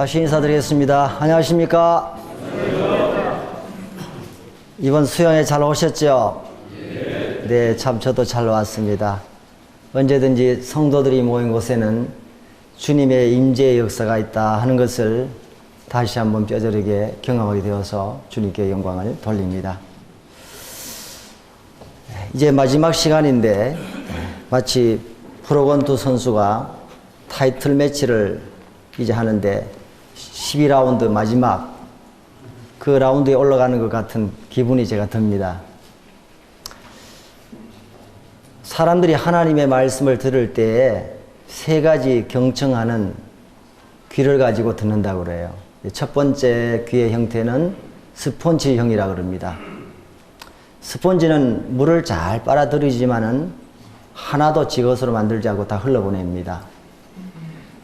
다시 인사드리겠습니다. 안녕하십니까? 이번 수영회 잘 오셨죠? 네, 참 저도 잘 왔습니다. 언제든지 성도들이 모인 곳에는 주님의 임재의 역사가 있다 하는 것을 다시 한번 뼈저리게 경험하게 되어서 주님께 영광을 돌립니다. 이제 마지막 시간인데 마치 프로건 두 선수가 타이틀 매치를 이제 하는데 12라운드 마지막 그 라운드에 올라가는 것 같은 기분이 제가 듭니다. 사람들이 하나님의 말씀을 들을 때에 세 가지 경청하는 귀를 가지고 듣는다고 그래요. 첫 번째 귀의 형태는 스폰지형이라고 그럽니다. 스폰지는 물을 잘 빨아들이지만은 하나도 지 것으로 만들지 않고 다 흘러보냅니다.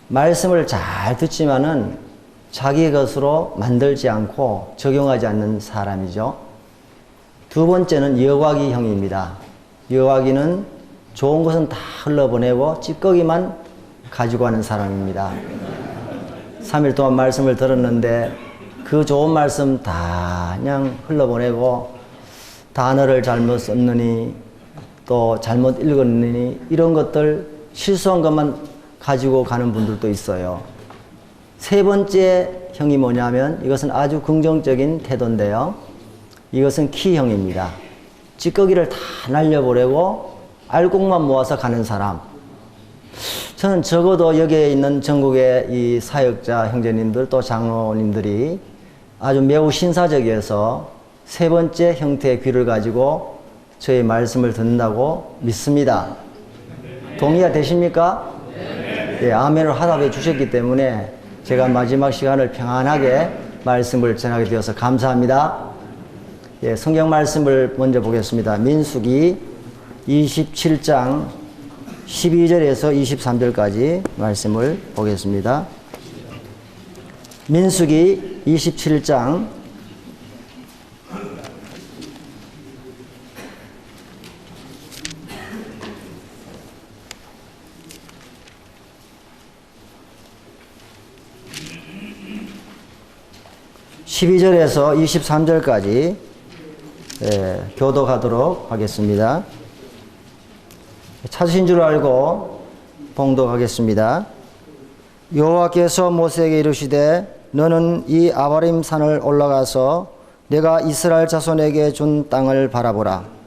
말씀을 잘 듣지만은 자기 것으로 만들지 않고 적용하지 않는 사람이죠. 두 번째는 여과기형입니다. 여과기는 좋은 것은 다 흘러보내고 찌꺼기만 가지고 가는 사람입니다. 3일 동안 말씀을 들었는데 그 좋은 말씀 다 그냥 흘러보내고 단어를 잘못 썼느니 또 잘못 읽었느니 이런 것들 실수한 것만 가지고 가는 분들도 있어요. 세 번째 형이 뭐냐면 이것은 아주 긍정적인 태도인데요. 이것은 키형입니다. 찌꺼기를 다 날려보내고 알곡만 모아서 가는 사람. 저는 적어도 여기에 있는 전국의 이 사역자 형제님들 또 장로님들이 아주 매우 신사적이어서 세 번째 형태의 귀를 가지고 저의 말씀을 듣는다고 믿습니다. 동의가 되십니까? 예, 아멘을 화답해 주셨기 때문에 제가 마지막 시간을 평안하게 말씀을 전하게 되어서 감사합니다. 예, 성경 말씀을 먼저 보겠습니다. 민수기 27장 12절에서 23절까지 말씀을 보겠습니다. 민수기 27장 12절에서 23절까지 교독하도록 하겠습니다. 찾으신 줄 알고 봉독하겠습니다. 여호와께서 모세에게 이르시되 너는 이 아바림 산을 올라가서 내가 이스라엘 자손에게 준 땅을 바라보라.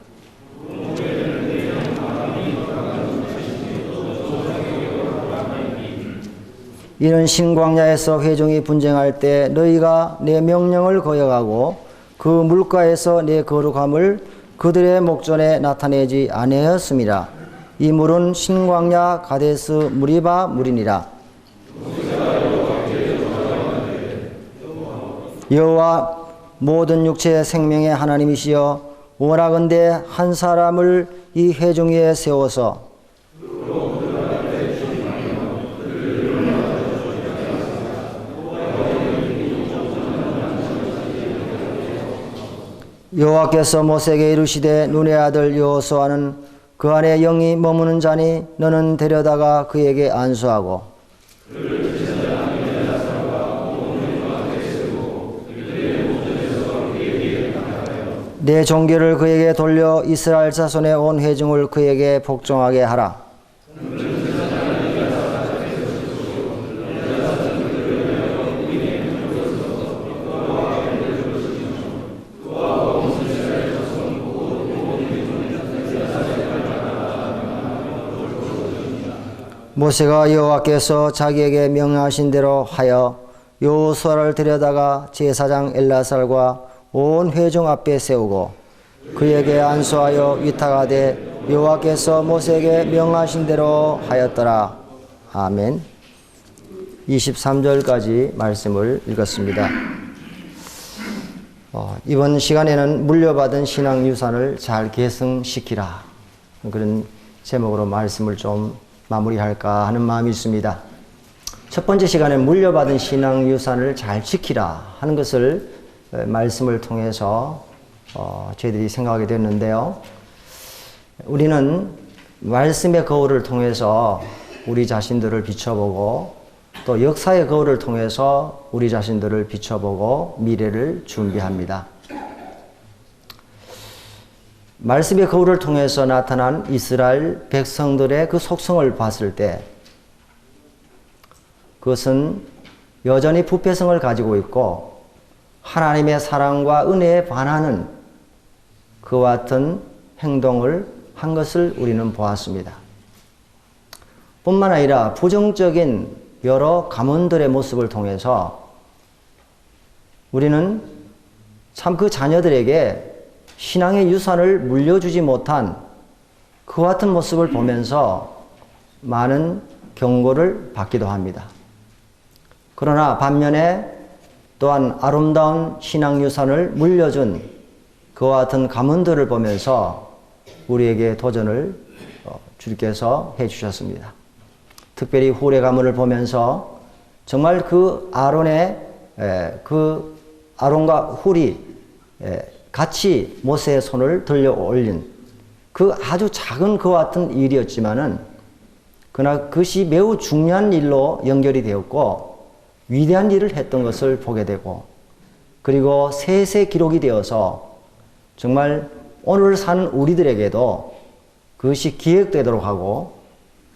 이는 신광야에서 회중이 분쟁할 때 너희가 내 명령을 거역하고 그 물가에서 내 거룩함을 그들의 목전에 나타내지 아니하였음이라. 이 물은 신광야 가데스 무리바 물이니라. 여호와 모든 육체의 생명의 하나님이시여 원하건대 한 사람을 이 회중 위에 세워서 여호와께서 모세에게 이르시되 눈의 아들 여호수아는 그 안에 영이 머무는 자니 너는 데려다가 그에게 안수하고 내 종교를 그에게 돌려 이스라엘 자손의 온 회중을 그에게 복종하게 하라. 모세가 여호와께서 자기에게 명하신 대로 하여 여호수아를 데려다가 제사장 엘라살과 온 회중 앞에 세우고 그에게 안수하여 위탁하되 여호와께서 모세에게 명하신 대로 하였더라. 아멘. 23절까지 말씀을 읽었습니다. 이번 시간에는 물려받은 신앙유산을 잘 계승시키라, 그런 제목으로 말씀을 좀 마무리할까 하는 마음이 있습니다. 첫 번째 시간에 물려받은 신앙유산을 잘 지키라 하는 것을 말씀을 통해서 저희들이 생각하게 됐는데요. 우리는 말씀의 거울을 통해서 우리 자신들을 비춰보고 또 역사의 거울을 통해서 우리 자신들을 비춰보고 미래를 준비합니다. 말씀의 거울을 통해서 나타난 이스라엘 백성들의 그 속성을 봤을 때 그것은 여전히 부패성을 가지고 있고 하나님의 사랑과 은혜에 반하는 그와 같은 행동을 한 것을 우리는 보았습니다. 뿐만 아니라 부정적인 여러 가문들의 모습을 통해서 우리는 참 그 자녀들에게 신앙의 유산을 물려주지 못한 그와 같은 모습을 보면서 많은 경고를 받기도 합니다. 그러나 반면에 또한 아름다운 신앙 유산을 물려준 그와 같은 가문들을 보면서 우리에게 도전을 주께서 해주셨습니다. 특별히 훌의 가문을 보면서 정말 그 아론과 훌이 같이 모세의 손을 들려 올린 그 아주 작은 그와 같은 일이었지만은 그러나 그것이 매우 중요한 일로 연결이 되었고 위대한 일을 했던 것을 보게 되고 그리고 세세 기록이 되어서 정말 오늘 산 우리들에게도 그것이 기억되도록 하고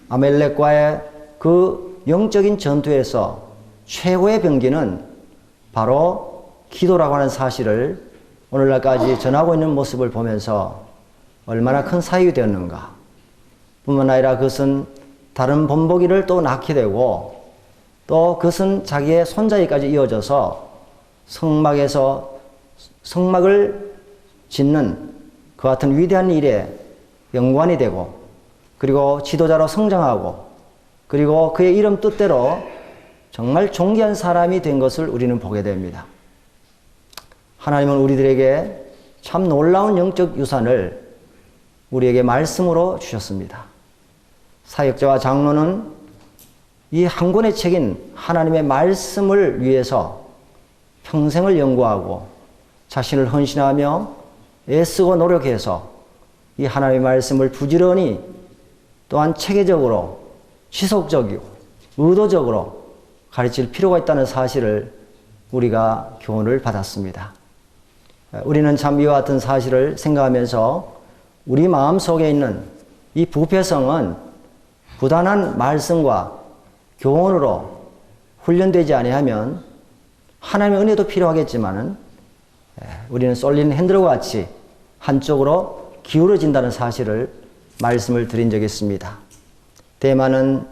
아멜렉과의 그 영적인 전투에서 최고의 병기는 바로 기도라고 하는 사실을 오늘날까지 전하고 있는 모습을 보면서 얼마나 큰 사역이 되었는가. 뿐만 아니라 그것은 다른 본보기를 또 낳게 되고 또 그것은 자기의 손자에까지 이어져서 성막을 짓는 그 같은 위대한 일에 연관이 되고 그리고 지도자로 성장하고 그리고 그의 이름 뜻대로 정말 존귀한 사람이 된 것을 우리는 보게 됩니다. 하나님은 우리들에게 참 놀라운 영적 유산을 우리에게 말씀으로 주셨습니다. 사역자와 장로는 이 한 권의 책인 하나님의 말씀을 위해서 평생을 연구하고 자신을 헌신하며 애쓰고 노력해서 이 하나님의 말씀을 부지런히 또한 체계적으로 지속적이고 의도적으로 가르칠 필요가 있다는 사실을 우리가 교훈을 받았습니다. 우리는 참 이와 같은 사실을 생각하면서 우리 마음속에 있는 이 부패성은 부단한 말씀과 교훈으로 훈련되지 아니하면 하나님의 은혜도 필요하겠지만은 우리는 쏠린 핸들과 같이 한쪽으로 기울어진다는 사실을 말씀을 드린 적이 있습니다. 데마는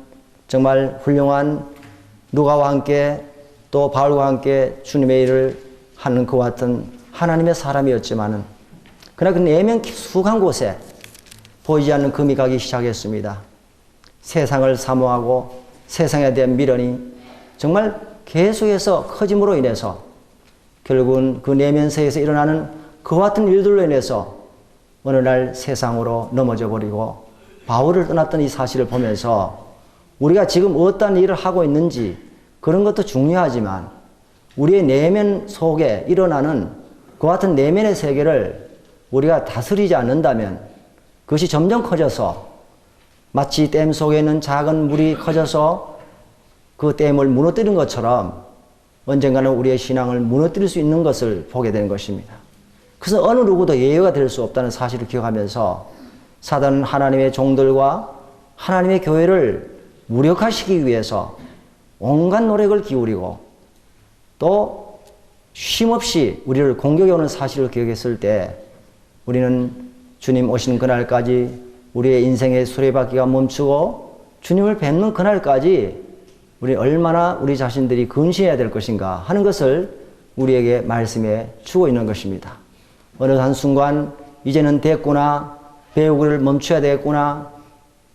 정말 훌륭한 누가와 함께 또 바울과 함께 주님의 일을 하는 그와 같은 하나님의 사람이었지만은 그러나 그 내면 깊숙한 곳에 보이지 않는 금이 가기 시작했습니다. 세상을 사모하고 세상에 대한 미련이 정말 계속해서 커짐으로 인해서 결국은 그 내면 세계에서 일어나는 그와 같은 일들로 인해서 어느 날 세상으로 넘어져 버리고 바울을 떠났던 이 사실을 보면서 우리가 지금 어떤 일을 하고 있는지 그런 것도 중요하지만 우리의 내면 속에 일어나는 그 같은 내면의 세계를 우리가 다스리지 않는다면 그것이 점점 커져서 마치 댐 속에 있는 작은 물이 커져서 그 댐을 무너뜨린 것처럼 언젠가는 우리의 신앙을 무너뜨릴 수 있는 것을 보게 되는 것입니다. 그래서 어느 누구도 예외가 될 수 없다는 사실을 기억하면서 사단은 하나님의 종들과 하나님의 교회를 무력화시키기 위해서 온갖 노력을 기울이고 또 쉼없이 우리를 공격해 오는 사실을 기억했을 때 우리는 주님 오신 그날까지 우리의 인생의 수레바퀴가 멈추고 주님을 뵙는 그날까지 우리 얼마나 우리 자신들이 근신해야 될 것인가 하는 것을 우리에게 말씀해 주고 있는 것입니다. 어느 한순간 이제는 됐구나, 배우기를 멈춰야 되겠구나,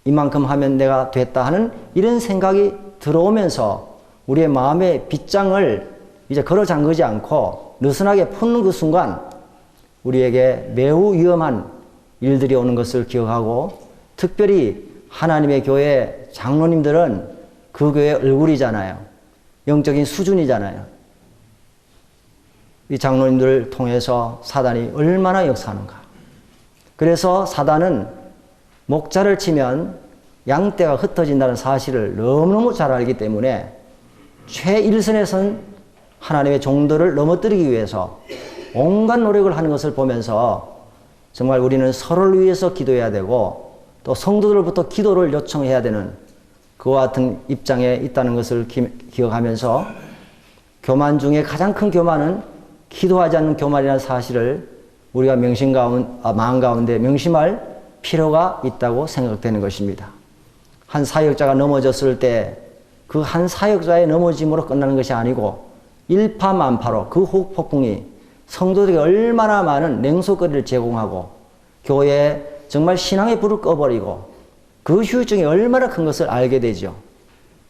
이만큼 하면 내가 됐다 하는 이런 생각이 들어오면서 우리의 마음의 빗장을 이제 걸어 잠그지 않고 느슨하게 푸는 그 순간 우리에게 매우 위험한 일들이 오는 것을 기억하고 특별히 하나님의 교회 장로님들은 그 교회의 얼굴이잖아요. 영적인 수준이잖아요. 이 장로님들을 통해서 사단이 얼마나 역사하는가. 그래서 사단은 목자를 치면 양떼가 흩어진다는 사실을 너무너무 잘 알기 때문에 최일선에 선 하나님의 종들을 넘어뜨리기 위해서 온갖 노력을 하는 것을 보면서 정말 우리는 서로를 위해서 기도해야 되고 또 성도들로부터 기도를 요청해야 되는 그와 같은 입장에 있다는 것을 기억하면서 교만 중에 가장 큰 교만은 기도하지 않는 교만이라는 사실을 우리가 마음 가운데 명심할 필요가 있다고 생각되는 것입니다. 한 사역자가 넘어졌을 때 그 한 사역자의 넘어짐으로 끝나는 것이 아니고 일파만파로 그 폭풍이 성도들에게 얼마나 많은 냉소거리를 제공하고 교회에 정말 신앙의 불을 꺼버리고 그 후유증이 얼마나 큰 것을 알게 되죠.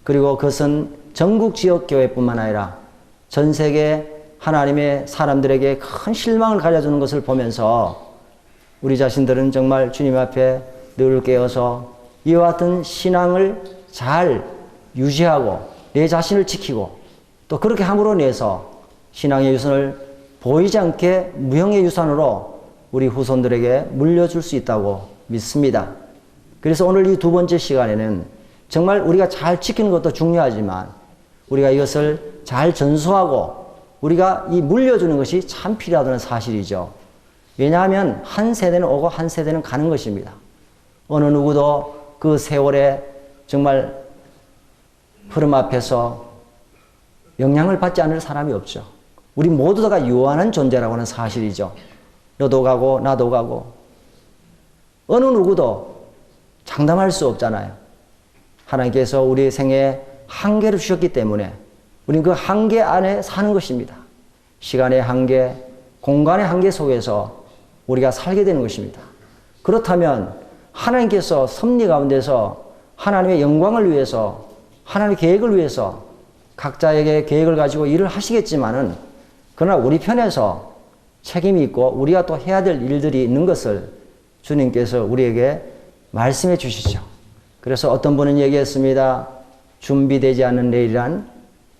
그리고 그것은 전국 지역 교회뿐만 아니라 전 세계 하나님의 사람들에게 큰 실망을 가져주는 것을 보면서 우리 자신들은 정말 주님 앞에 늘 깨어서 이와 같은 신앙을 잘 유지하고 내 자신을 지키고 또 그렇게 함으로 인해서 신앙의 유산을 보이지 않게 무형의 유산으로 우리 후손들에게 물려줄 수 있다고 믿습니다. 그래서 오늘 이 두 번째 시간에는 정말 우리가 잘 지키는 것도 중요하지만 우리가 이것을 잘 전수하고 우리가 이 물려주는 것이 참 필요하다는 사실이죠. 왜냐하면 한 세대는 오고 한 세대는 가는 것입니다. 어느 누구도 그 세월에 정말 흐름 앞에서 영향을 받지 않을 사람이 없죠. 우리 모두 다가 유한한 존재라고 하는 사실이죠. 너도 가고 나도 가고 어느 누구도 장담할 수 없잖아요. 하나님께서 우리의 생에 한계를 주셨기 때문에 우리는 그 한계 안에 사는 것입니다. 시간의 한계, 공간의 한계 속에서 우리가 살게 되는 것입니다. 그렇다면 하나님께서 섭리 가운데서 하나님의 영광을 위해서 하나님의 계획을 위해서 각자에게 계획을 가지고 일을 하시겠지만은 그러나 우리 편에서 책임이 있고 우리가 또 해야 될 일들이 있는 것을 주님께서 우리에게 말씀해 주시죠. 그래서 어떤 분은 얘기했습니다. 준비되지 않은 내일이란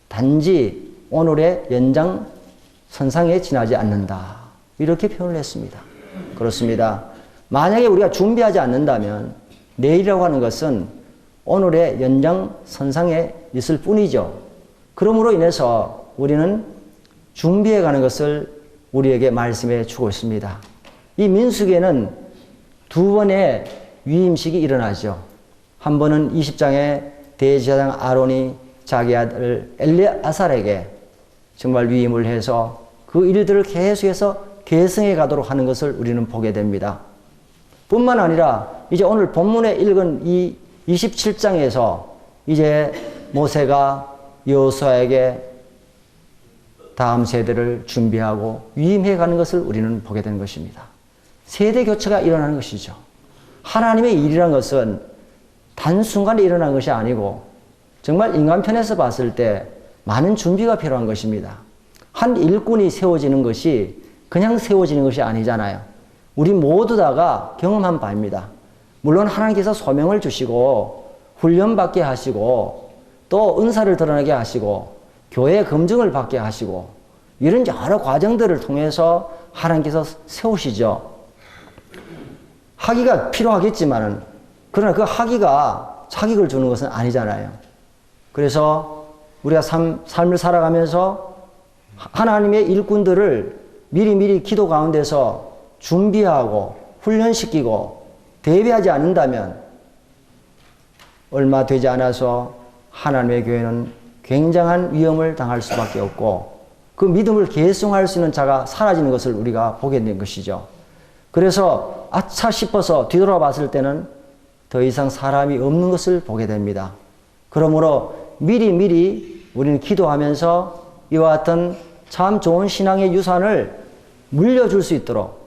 단지 오늘의 연장선상에 지나지 않는다. 이렇게 표현을 했습니다. 그렇습니다. 만약에 우리가 준비하지 않는다면 내일이라고 하는 것은 오늘의 연장선상에 있을 뿐이죠. 그러므로 인해서 우리는 준비해 가는 것을 우리에게 말씀해 주고 있습니다. 이 민수기에는 두 번의 위임식이 일어나죠. 한 번은 20장에 대제사장 아론이 자기 아들 엘레아살에게 정말 위임을 해서 그 일들을 계속해서 계승해 가도록 하는 것을 우리는 보게 됩니다. 뿐만 아니라 이제 오늘 본문에 읽은 이 27장에서 이제 모세가 여호수아에게 다음 세대를 준비하고 위임해 가는 것을 우리는 보게 되는 것입니다. 세대 교체가 일어나는 것이죠. 하나님의 일이라는 것은 단순간에 일어난 것이 아니고 정말 인간편에서 봤을 때 많은 준비가 필요한 것입니다. 한 일꾼이 세워지는 것이 그냥 세워지는 것이 아니잖아요. 우리 모두 다가 경험한 바입니다. 물론 하나님께서 소명을 주시고 훈련받게 하시고 또 은사를 드러나게 하시고 교회 검증을 받게 하시고 이런 여러 과정들을 통해서 하나님께서 세우시죠. 학위가 필요하겠지만은 그러나 그 학위가 자격을 주는 것은 아니잖아요. 그래서 우리가 삶을 살아가면서 하나님의 일꾼들을 미리미리 기도 가운데서 준비하고 훈련시키고 대비하지 않는다면 얼마 되지 않아서 하나님의 교회는 굉장한 위험을 당할 수밖에 없고 그 믿음을 계승할 수 있는 자가 사라지는 것을 우리가 보게 된 것이죠. 그래서 아차 싶어서 뒤돌아봤을 때는 더 이상 사람이 없는 것을 보게 됩니다. 그러므로 미리미리 우리는 기도하면서 이와 같은 참 좋은 신앙의 유산을 물려줄 수 있도록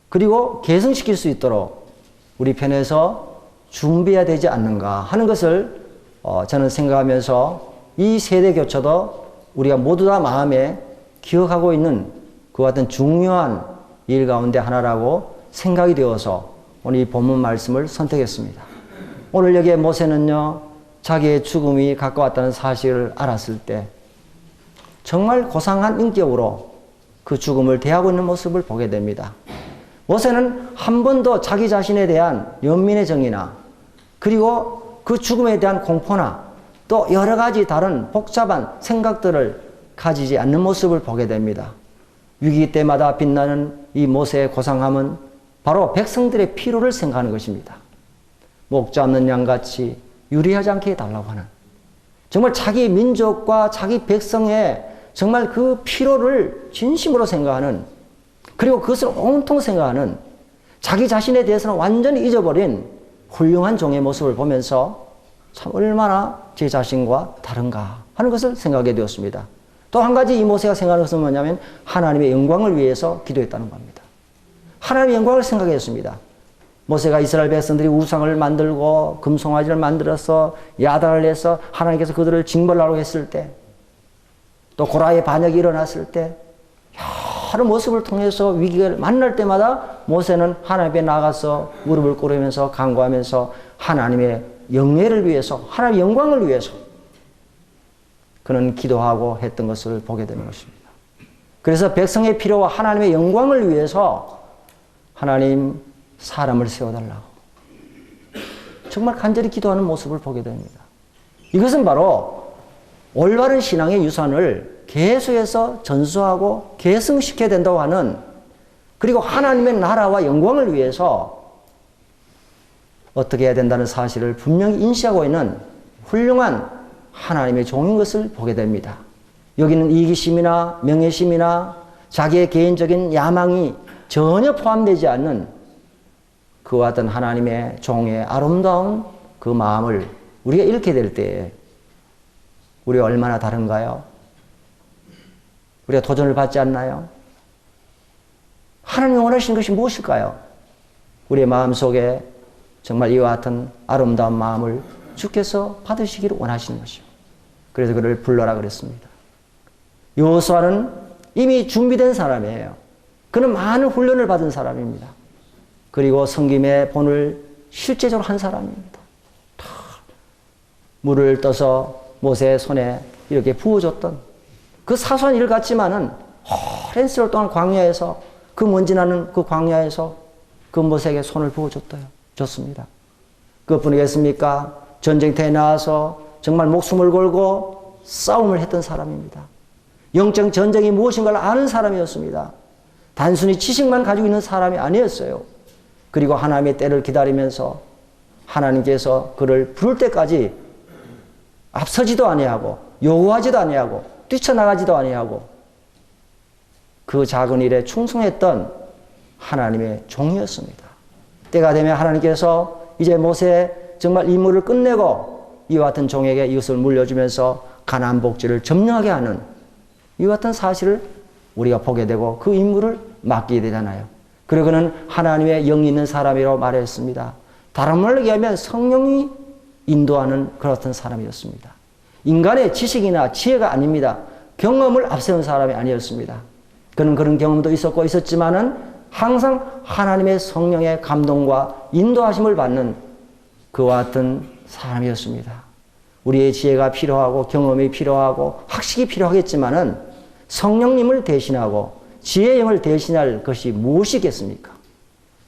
그리고 계승시킬 수 있도록 우리 편에서 준비해야 되지 않는가 하는 것을 저는 생각하면서 이 세대 교체도 우리가 모두 다 마음에 기억하고 있는 그와 같은 중요한 일 가운데 하나라고 생각이 되어서 오늘 이 본문 말씀을 선택했습니다. 오늘 여기에 모세는요, 자기의 죽음이 가까웠다는 사실을 알았을 때 정말 고상한 인격으로 그 죽음을 대하고 있는 모습을 보게 됩니다. 모세는 한 번도 자기 자신에 대한 연민의 정이나 그리고 그 죽음에 대한 공포나 또 여러 가지 다른 복잡한 생각들을 가지지 않는 모습을 보게 됩니다. 위기 때마다 빛나는 이 모세의 고상함은 바로 백성들의 필요를 생각하는 것입니다. 목자 없는 양같이 유리하지 않게 해달라고 하는, 정말 자기 민족과 자기 백성의 정말 그 필요를 진심으로 생각하는, 그리고 그것을 온통 생각하는, 자기 자신에 대해서는 완전히 잊어버린 훌륭한 종의 모습을 보면서 참 얼마나 제 자신과 다른가 하는 것을 생각하게 되었습니다. 또 한 가지 이 모세가 생각하는 것은 뭐냐면 하나님의 영광을 위해서 기도했다는 겁니다. 하나님의 영광을 생각했습니다. 모세가 이스라엘 백성들이 우상을 만들고 금송아지를 만들어서 야단을 내서 하나님께서 그들을 징벌하려고 했을 때, 또 고라의 반역이 일어났을 때, 여러 모습을 통해서 위기를 만날 때마다 모세는 하나님 앞에 나가서 무릎을 꿇으면서 간구하면서 하나님의 영예를 위해서, 하나님의 영광을 위해서 그는 기도하고 했던 것을 보게 되는 것입니다. 그래서 백성의 필요와 하나님의 영광을 위해서 하나님 사람을 세워달라고 정말 간절히 기도하는 모습을 보게 됩니다. 이것은 바로 올바른 신앙의 유산을 계속해서 전수하고 계승시켜야 된다고 하는, 그리고 하나님의 나라와 영광을 위해서 어떻게 해야 된다는 사실을 분명히 인식하고 있는 훌륭한 하나님의 종인 것을 보게 됩니다. 여기는 이기심이나 명예심이나 자기의 개인적인 야망이 전혀 포함되지 않는 그와 같은 하나님의 종의 아름다운 그 마음을 우리가 잃게 될 때에 우리가 얼마나 다른가요? 우리가 도전을 받지 않나요? 하나님이 원하시는 것이 무엇일까요? 우리의 마음속에 정말 이와 같은 아름다운 마음을 주께서 받으시기를 원하시는 것이요. 그래서 그를 불러라 그랬습니다. 여호수아는 이미 준비된 사람이에요. 그는 많은 훈련을 받은 사람입니다. 그리고 섬김의 본을 실제적으로 한 사람입니다. 물을 떠서 모세의 손에 이렇게 부어줬던 그 사소한 일 같지만은 오랜 세월 동안 광야에서, 그 먼지 나는 그 광야에서 그 모세에게 손을 부어줬습니다. 그것뿐이겠습니까? 전쟁터에 나와서 정말 목숨을 걸고 싸움을 했던 사람입니다. 영적 전쟁이 무엇인가를 아는 사람이었습니다. 단순히 지식만 가지고 있는 사람이 아니었어요. 그리고 하나님의 때를 기다리면서 하나님께서 그를 부를 때까지 앞서지도 아니하고 요구하지도 아니하고 뛰쳐나가지도 아니하고 그 작은 일에 충성했던 하나님의 종이었습니다. 때가 되면 하나님께서 이제 모세의 정말 임무를 끝내고 이와 같은 종에게 이것을 물려주면서 가나안 복지를 점령하게 하는 이와 같은 사실을 우리가 보게 되고 그 임무를 맡기게 되잖아요. 그리고 그는 하나님의 영이 있는 사람이라고 말했습니다. 다른 말로 얘기하면 성령이 인도하는 그렇던 사람이었습니다. 인간의 지식이나 지혜가 아닙니다. 경험을 앞세운 사람이 아니었습니다. 그는 그런 경험도 있었고 있었지만은 항상 하나님의 성령의 감동과 인도하심을 받는 그와 같은 사람이었습니다. 우리의 지혜가 필요하고 경험이 필요하고 학식이 필요하겠지만은 성령님을 대신하고 지혜의 영을 대신할 것이 무엇이겠습니까?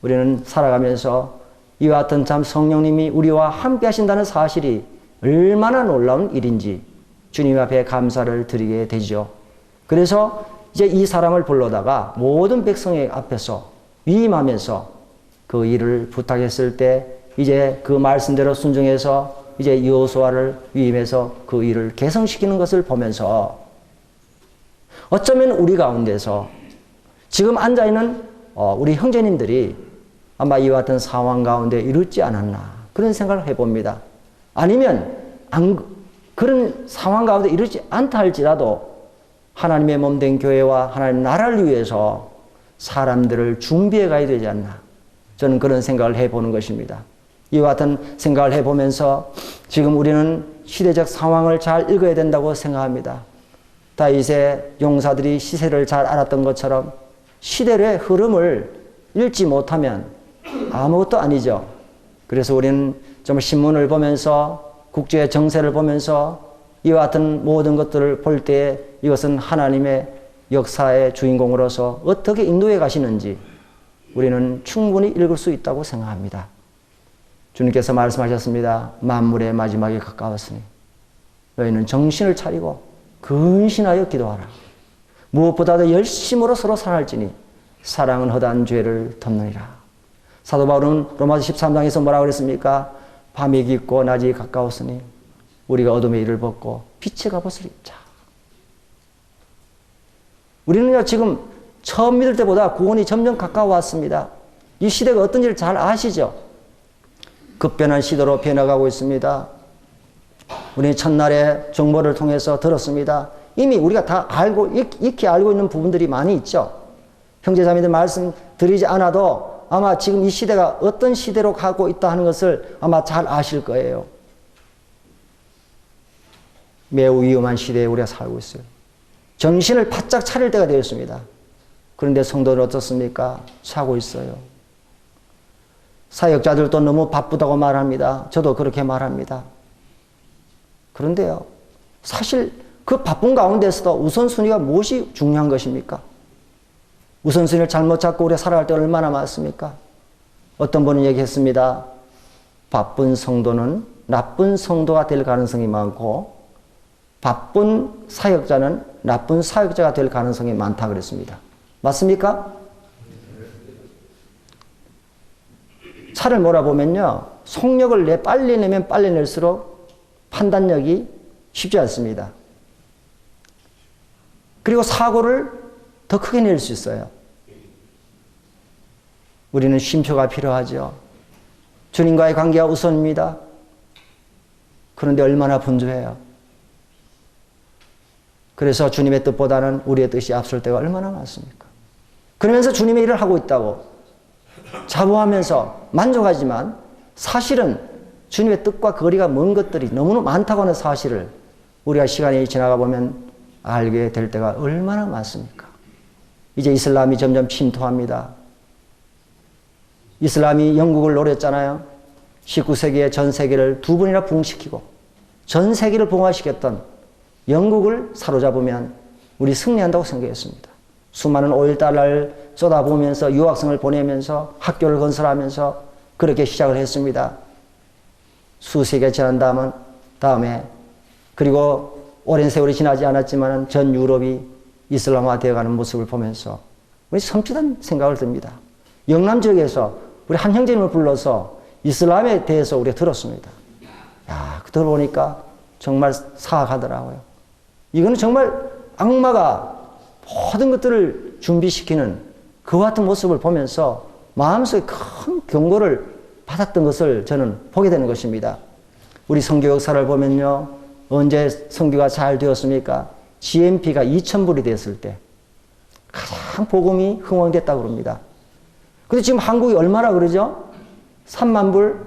우리는 살아가면서 이와 같은 참 성령님이 우리와 함께 하신다는 사실이 얼마나 놀라운 일인지 주님 앞에 감사를 드리게 되죠. 그래서 이제 이 사람을 불러다가 모든 백성의 앞에서 위임하면서 그 일을 부탁했을 때 이제 그 말씀대로 순종해서 이제 여호수아를 위임해서 그 일을 개성시키는 것을 보면서 어쩌면 우리 가운데서 지금 앉아있는 우리 형제님들이 아마 이와 같은 상황 가운데 이르지 않았나 그런 생각을 해봅니다. 아니면 그런 상황 가운데 이르지 않다 할지라도 하나님의 몸된 교회와 하나님 나라를 위해서 사람들을 준비해 가야 되지 않나 저는 그런 생각을 해보는 것입니다. 이와 같은 생각을 해보면서 지금 우리는 시대적 상황을 잘 읽어야 된다고 생각합니다. 다윗의 용사들이 시세를 잘 알았던 것처럼 시대의 흐름을 읽지 못하면 아무것도 아니죠. 그래서 우리는 좀 신문을 보면서 국제의 정세를 보면서 이와 같은 모든 것들을 볼 때 이것은 하나님의 역사의 주인공으로서 어떻게 인도해 가시는지 우리는 충분히 읽을 수 있다고 생각합니다. 주님께서 말씀하셨습니다. 만물의 마지막에 가까웠으니 너희는 정신을 차리고 근신하여 기도하라. 무엇보다도 열심으로 서로 사랑할지니 사랑은 허다한 죄를 덮느니라. 사도 바울은 로마서 13장에서 뭐라고 그랬습니까? 밤이 깊고 낮이 가까웠으니 우리가 어둠의 일을 벗고 빛의 갑옷을 입자. 우리는요, 지금 처음 믿을 때보다 구원이 점점 가까워왔습니다. 이 시대가 어떤지를 잘 아시죠? 급변한 시대로 변해가고 있습니다. 우리는 첫날에 정보를 통해서 들었습니다. 이미 우리가 다 익히 알고 있는 부분들이 많이 있죠. 형제자매들 말씀드리지 않아도 아마 지금 이 시대가 어떤 시대로 가고 있다 하는 것을 아마 잘 아실 거예요. 매우 위험한 시대에 우리가 살고 있어요. 정신을 바짝 차릴 때가 되었습니다. 그런데 성도는 어떻습니까? 자고 있어요. 사역자들도 너무 바쁘다고 말합니다. 저도 그렇게 말합니다. 그런데요, 사실 그 바쁜 가운데서도 우선순위가 무엇이 중요한 것입니까? 우선순위를 잘못 잡고 우리가 살아갈 때 얼마나 많습니까? 어떤 분은 얘기했습니다. 바쁜 성도는 나쁜 성도가 될 가능성이 많고 바쁜 사역자는 나쁜 사역자가 될 가능성이 많다 그랬습니다. 맞습니까? 차를 몰아보면요, 속력을 빨리 내면 빨리 낼수록 판단력이 쉽지 않습니다. 그리고 사고를 더 크게 낼 수 있어요. 우리는 쉼표가 필요하죠. 주님과의 관계가 우선입니다. 그런데 얼마나 분주해요. 그래서 주님의 뜻보다는 우리의 뜻이 앞설 때가 얼마나 많습니까? 그러면서 주님의 일을 하고 있다고 자부하면서 만족하지만 사실은 주님의 뜻과 거리가 먼 것들이 너무 많다고 하는 사실을 우리가 시간이 지나가 보면 알게 될 때가 얼마나 많습니까? 이제 이슬람이 점점 침투합니다. 이슬람이 영국을 노렸잖아요. 19세기에 전 세계를 두 번이나 붕시키고 전 세계를 봉화시켰던 영국을 사로잡으면 우리 승리한다고 생각했습니다. 수많은 오일달러를 쏟아부으면서 유학생을 보내면서 학교를 건설하면서 그렇게 시작을 했습니다. 수세기가 지난 다음에 그리고 오랜 세월이 지나지 않았지만 전 유럽이 이슬람화 되어가는 모습을 보면서 우리 섬찟한 생각을 듭니다. 영남 지역에서 우리 한 형제님을 불러서 이슬람에 대해서 우리가 들었습니다. 야, 들어보니까 정말 사악하더라고요. 이거는 정말 악마가 모든 것들을 준비시키는 그와 같은 모습을 보면서 마음속에 큰 경고를 받았던 것을 저는 보게 되는 것입니다. 우리 선교 역사를 보면요, 언제 선교가 잘 되었습니까? GNP가 2,000불이 됐을 때 가장 복음이 흥왕됐다고 그럽니다. 근데 지금 한국이 얼마나 그러죠? 3만 불,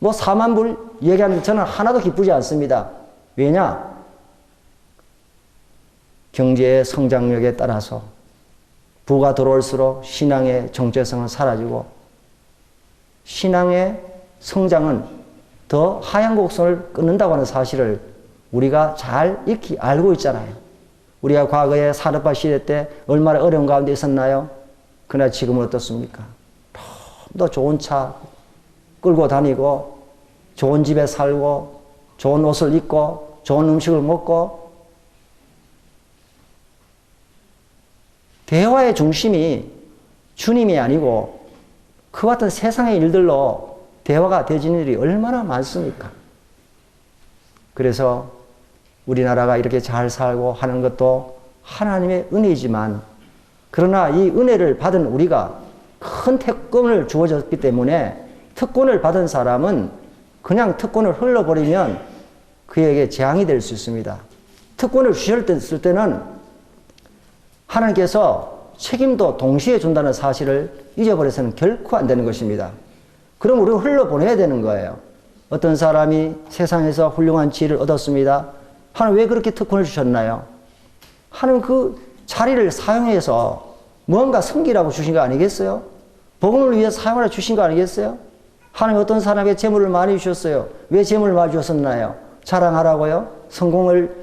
4만 불 얘기하는데 저는 하나도 기쁘지 않습니다. 왜냐? 경제의 성장력에 따라서 부가 들어올수록 신앙의 정체성은 사라지고 신앙의 성장은 더 하향 곡선을 끊는다고 하는 사실을 우리가 잘 익히 알고 있잖아요. 우리가 과거에 산업화 시대 때 얼마나 어려운 가운데 있었나요? 그러나 지금은 어떻습니까? 더 좋은 차 끌고 다니고 좋은 집에 살고 좋은 옷을 입고 좋은 음식을 먹고 대화의 중심이 주님이 아니고 그와 같은 세상의 일들로 대화가 되어지는 일이 얼마나 많습니까? 그래서 우리나라가 이렇게 잘 살고 하는 것도 하나님의 은혜이지만 그러나 이 은혜를 받은 우리가 큰 특권을 주어졌기 때문에 특권을 받은 사람은 그냥 특권을 흘러버리면 그에게 재앙이 될 수 있습니다. 특권을 주셨을 때는 하나님께서 책임도 동시에 준다는 사실을 잊어버려서는 결코 안 되는 것입니다. 그럼 우리가 흘러보내야 되는 거예요. 어떤 사람이 세상에서 훌륭한 지위를 얻었습니다. 하나님 왜 그렇게 특권을 주셨나요? 하나님 그 자리를 사용해서 무언가 섬기라고 주신 거 아니겠어요? 복음을 위해서 사용하라 주신 거 아니겠어요? 하나님 어떤 사람에게 재물을 많이 주셨어요. 왜 재물을 많이 주셨나요? 자랑하라고요? 성공을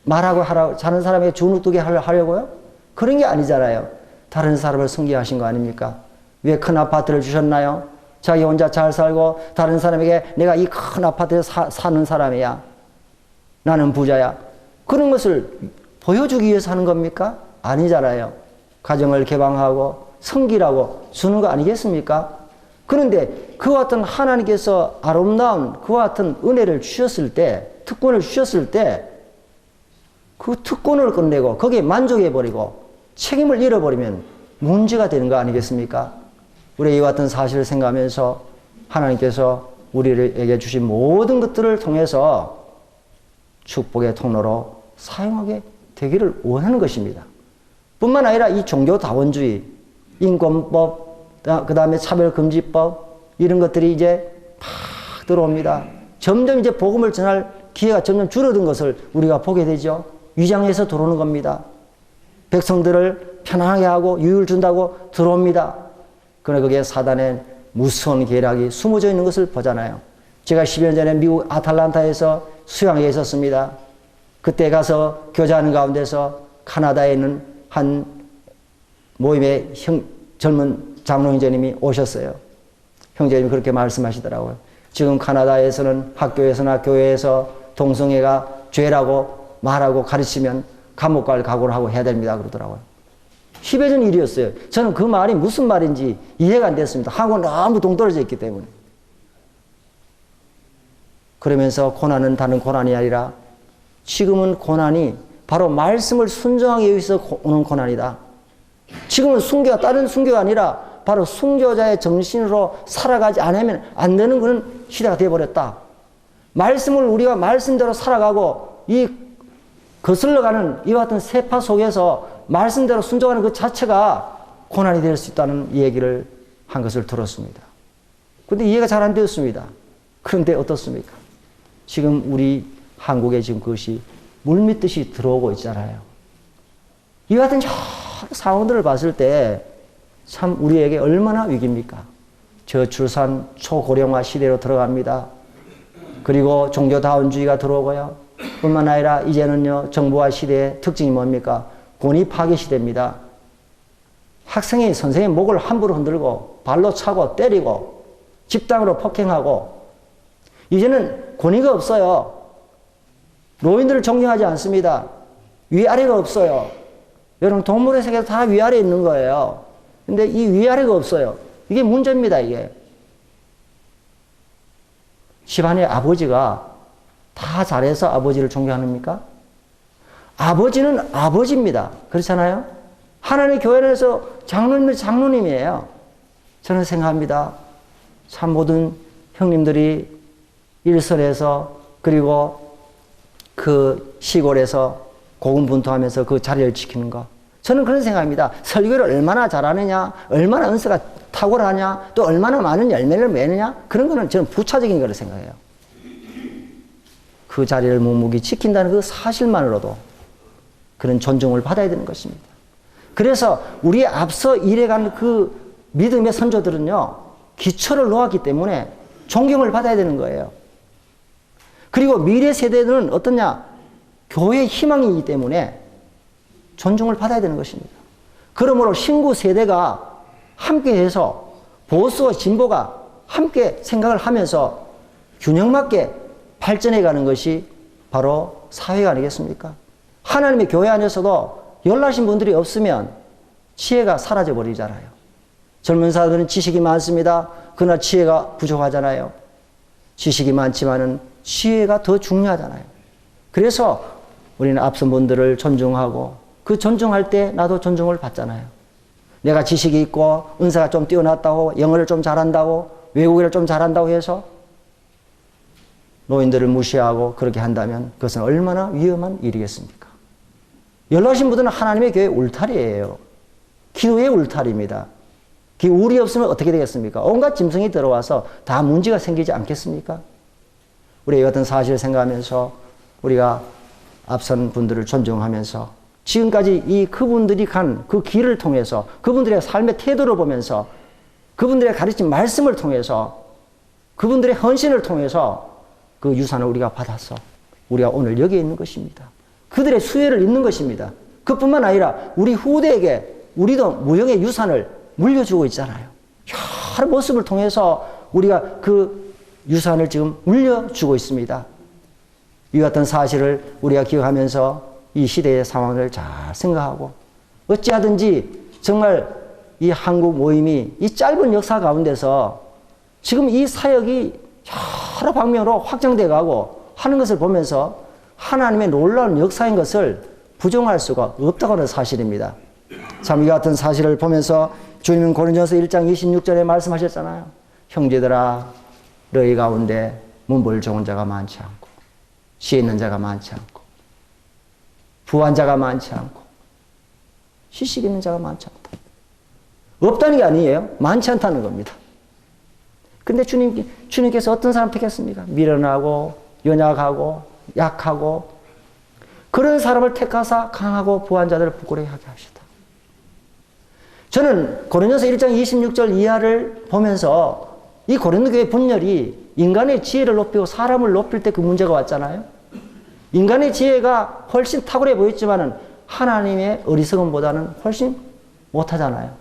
말하고 하라고, 다른 사람에게 주눅두게 하려고요? 그런 게 아니잖아요. 다른 사람을 섬기하신 거 아닙니까? 왜 큰 아파트를 주셨나요? 자기 혼자 잘 살고 다른 사람에게 내가 이 큰 아파트에 사는 사람이야. 나는 부자야. 그런 것을 보여주기 위해서 하는 겁니까? 아니잖아요. 가정을 개방하고 섬기라고 주는 거 아니겠습니까? 그런데 그와 같은 하나님께서 아름다운 그와 같은 은혜를 주셨을 때, 특권을 주셨을 때, 그 특권을 끝내고 거기에 만족해버리고 책임을 잃어버리면 문제가 되는 거 아니겠습니까? 우리 이와 같은 사실을 생각하면서 하나님께서 우리에게 주신 모든 것들을 통해서 축복의 통로로 사용하게 되기를 원하는 것입니다. 뿐만 아니라 이 종교다원주의, 인권법, 그 다음에 차별금지법, 이런 것들이 이제 막 들어옵니다. 점점 이제 복음을 전할 기회가 점점 줄어든 것을 우리가 보게 되죠. 위장해서 들어오는 겁니다. 백성들을 편안하게 하고 유익을 준다고 들어옵니다. 그러나 거기에 사단의 무서운 계략이 숨어져 있는 것을 보잖아요. 제가 10년 전에 미국 아틀란타에서 수양에 있었습니다. 그때 가서 교제하는 가운데서 카나다에 있는 한 모임에 젊은 장로 형제님이 오셨어요. 형제님이 그렇게 말씀하시더라고요. 지금 카나다에서는 학교에서나 교회에서 동성애가 죄라고 말하고 가르치면 감옥 갈 각오를 하고 해야 됩니다. 그러더라고요. 10여 년 일이었어요. 저는 그 말이 무슨 말인지 이해가 안 됐습니다. 한국은 너무 동떨어져 있기 때문에. 그러면서 고난은 다른 고난이 아니라 지금은 고난이 바로 말씀을 순종하기 위해서 오는 고난이다. 지금은 순교가 다른 순교가 아니라 바로 순교자의 정신으로 살아가지 않으면 안 되는 그런 시대가 되어버렸다. 말씀을 우리가 말씀대로 살아가고 이 거슬러가는 이와 같은 세파 속에서 말씀대로 순종하는 그 자체가 고난이 될 수 있다는 얘기를 한 것을 들었습니다. 그런데 이해가 잘 안 되었습니다. 그런데 어떻습니까? 지금 우리 한국에 지금 그것이 물밀듯이 들어오고 있잖아요. 이와 같은 여러 상황들을 봤을 때 참 우리에게 얼마나 위기입니까? 저출산 초고령화 시대로 들어갑니다. 그리고 종교다원주의가 들어오고요. 뿐만 아니라 이제는요, 정보화 시대의 특징이 뭡니까? 권위 파괴 시대입니다. 학생이 선생의 목을 함부로 흔들고 발로 차고 때리고 집단으로 폭행하고 이제는 권위가 없어요. 노인들을 존경하지 않습니다. 위아래가 없어요. 여러분 동물의 세계에서 다 위아래 있는 거예요. 근데 이 위아래가 없어요. 이게 문제입니다. 이게. 집안의 아버지가 다 잘해서 아버지를 존경합니까? 아버지는 아버지입니다. 그렇잖아요? 하나님의 교회 안에서 장로님은 장로님이에요. 저는 생각합니다. 참 모든 형님들이 일선에서 그리고 그 시골에서 고군분투하면서 그 자리를 지키는 것. 저는 그런 생각합니다. 설교를 얼마나 잘하느냐, 얼마나 은사가 탁월하냐, 또 얼마나 많은 열매를 맺느냐, 그런 거는 저는 부차적인 거라고 생각해요. 그 자리를 묵묵히 지킨다는 그 사실만으로도 그런 존중을 받아야 되는 것입니다. 그래서 우리 앞서 일해간 그 믿음의 선조들은요, 기초를 놓았기 때문에 존경을 받아야 되는 거예요. 그리고 미래 세대는 어떠냐? 교회의 희망이기 때문에 존중을 받아야 되는 것입니다. 그러므로 신구 세대가 함께해서 보수와 진보가 함께 생각을 하면서 균형 맞게 발전해가는 것이 바로 사회가 아니겠습니까? 하나님의 교회 안에서도 연락하신 분들이 없으면 지혜가 사라져 버리잖아요. 젊은 사람들은 지식이 많습니다. 그러나 지혜가 부족하잖아요. 지식이 많지만은 지혜가 더 중요하잖아요. 그래서 우리는 앞선 분들을 존중하고 그 존중할 때 나도 존중을 받잖아요. 내가 지식이 있고 은사가 좀 뛰어났다고 영어를 좀 잘한다고 외국어를 좀 잘한다고 해서 노인들을 무시하고 그렇게 한다면 그것은 얼마나 위험한 일이겠습니까? 연락하신 분들은 하나님의 교회 울타리예요. 기도의 울타리입니다. 울이 없으면 어떻게 되겠습니까? 온갖 짐승이 들어와서 다 문제가 생기지 않겠습니까? 우리 이 같은 사실을 생각하면서 우리가 앞선 분들을 존중하면서 지금까지 이 그분들이 간 그 길을 통해서 그분들의 삶의 태도를 보면서 그분들의 가르친 말씀을 통해서 그분들의 헌신을 통해서 그 유산을 우리가 받아서 우리가 오늘 여기에 있는 것입니다. 그들의 수혜를 잇는 것입니다. 그뿐만 아니라 우리 후대에게 우리도 무형의 유산을 물려주고 있잖아요. 여러 모습을 통해서 우리가 그 유산을 지금 물려주고 있습니다. 이 같은 사실을 우리가 기억하면서 이 시대의 상황을 잘 생각하고 어찌하든지 정말 이 한국 모임이 이 짧은 역사 가운데서 지금 이 사역이 여러 방면으로 확장돼 가고 하는 것을 보면서 하나님의 놀라운 역사인 것을 부정할 수가 없다고 하는 사실입니다. 참 이 같은 사실을 보면서 주님은 고린도전서 1장 26절에 말씀하셨잖아요. 형제들아 너희 가운데 문벌 좋은 자가 많지 않고 지혜 있는 자가 많지 않고 부한 자가 많지 않고 지식 있는 자가 많지 않다. 없다는 게 아니에요. 많지 않다는 겁니다. 근데 주님께서 어떤 사람 택했습니까? 미련하고 연약하고 약하고 그런 사람을 택하사 강하고 부한 자들을 부끄러워하게 하시다. 저는 고린도전서 1장 26절 이하를 보면서 이 고린도 교회 분열이 인간의 지혜를 높이고 사람을 높일 때 그 문제가 왔잖아요. 인간의 지혜가 훨씬 탁월해 보였지만은 하나님의 어리석음보다는 훨씬 못하잖아요.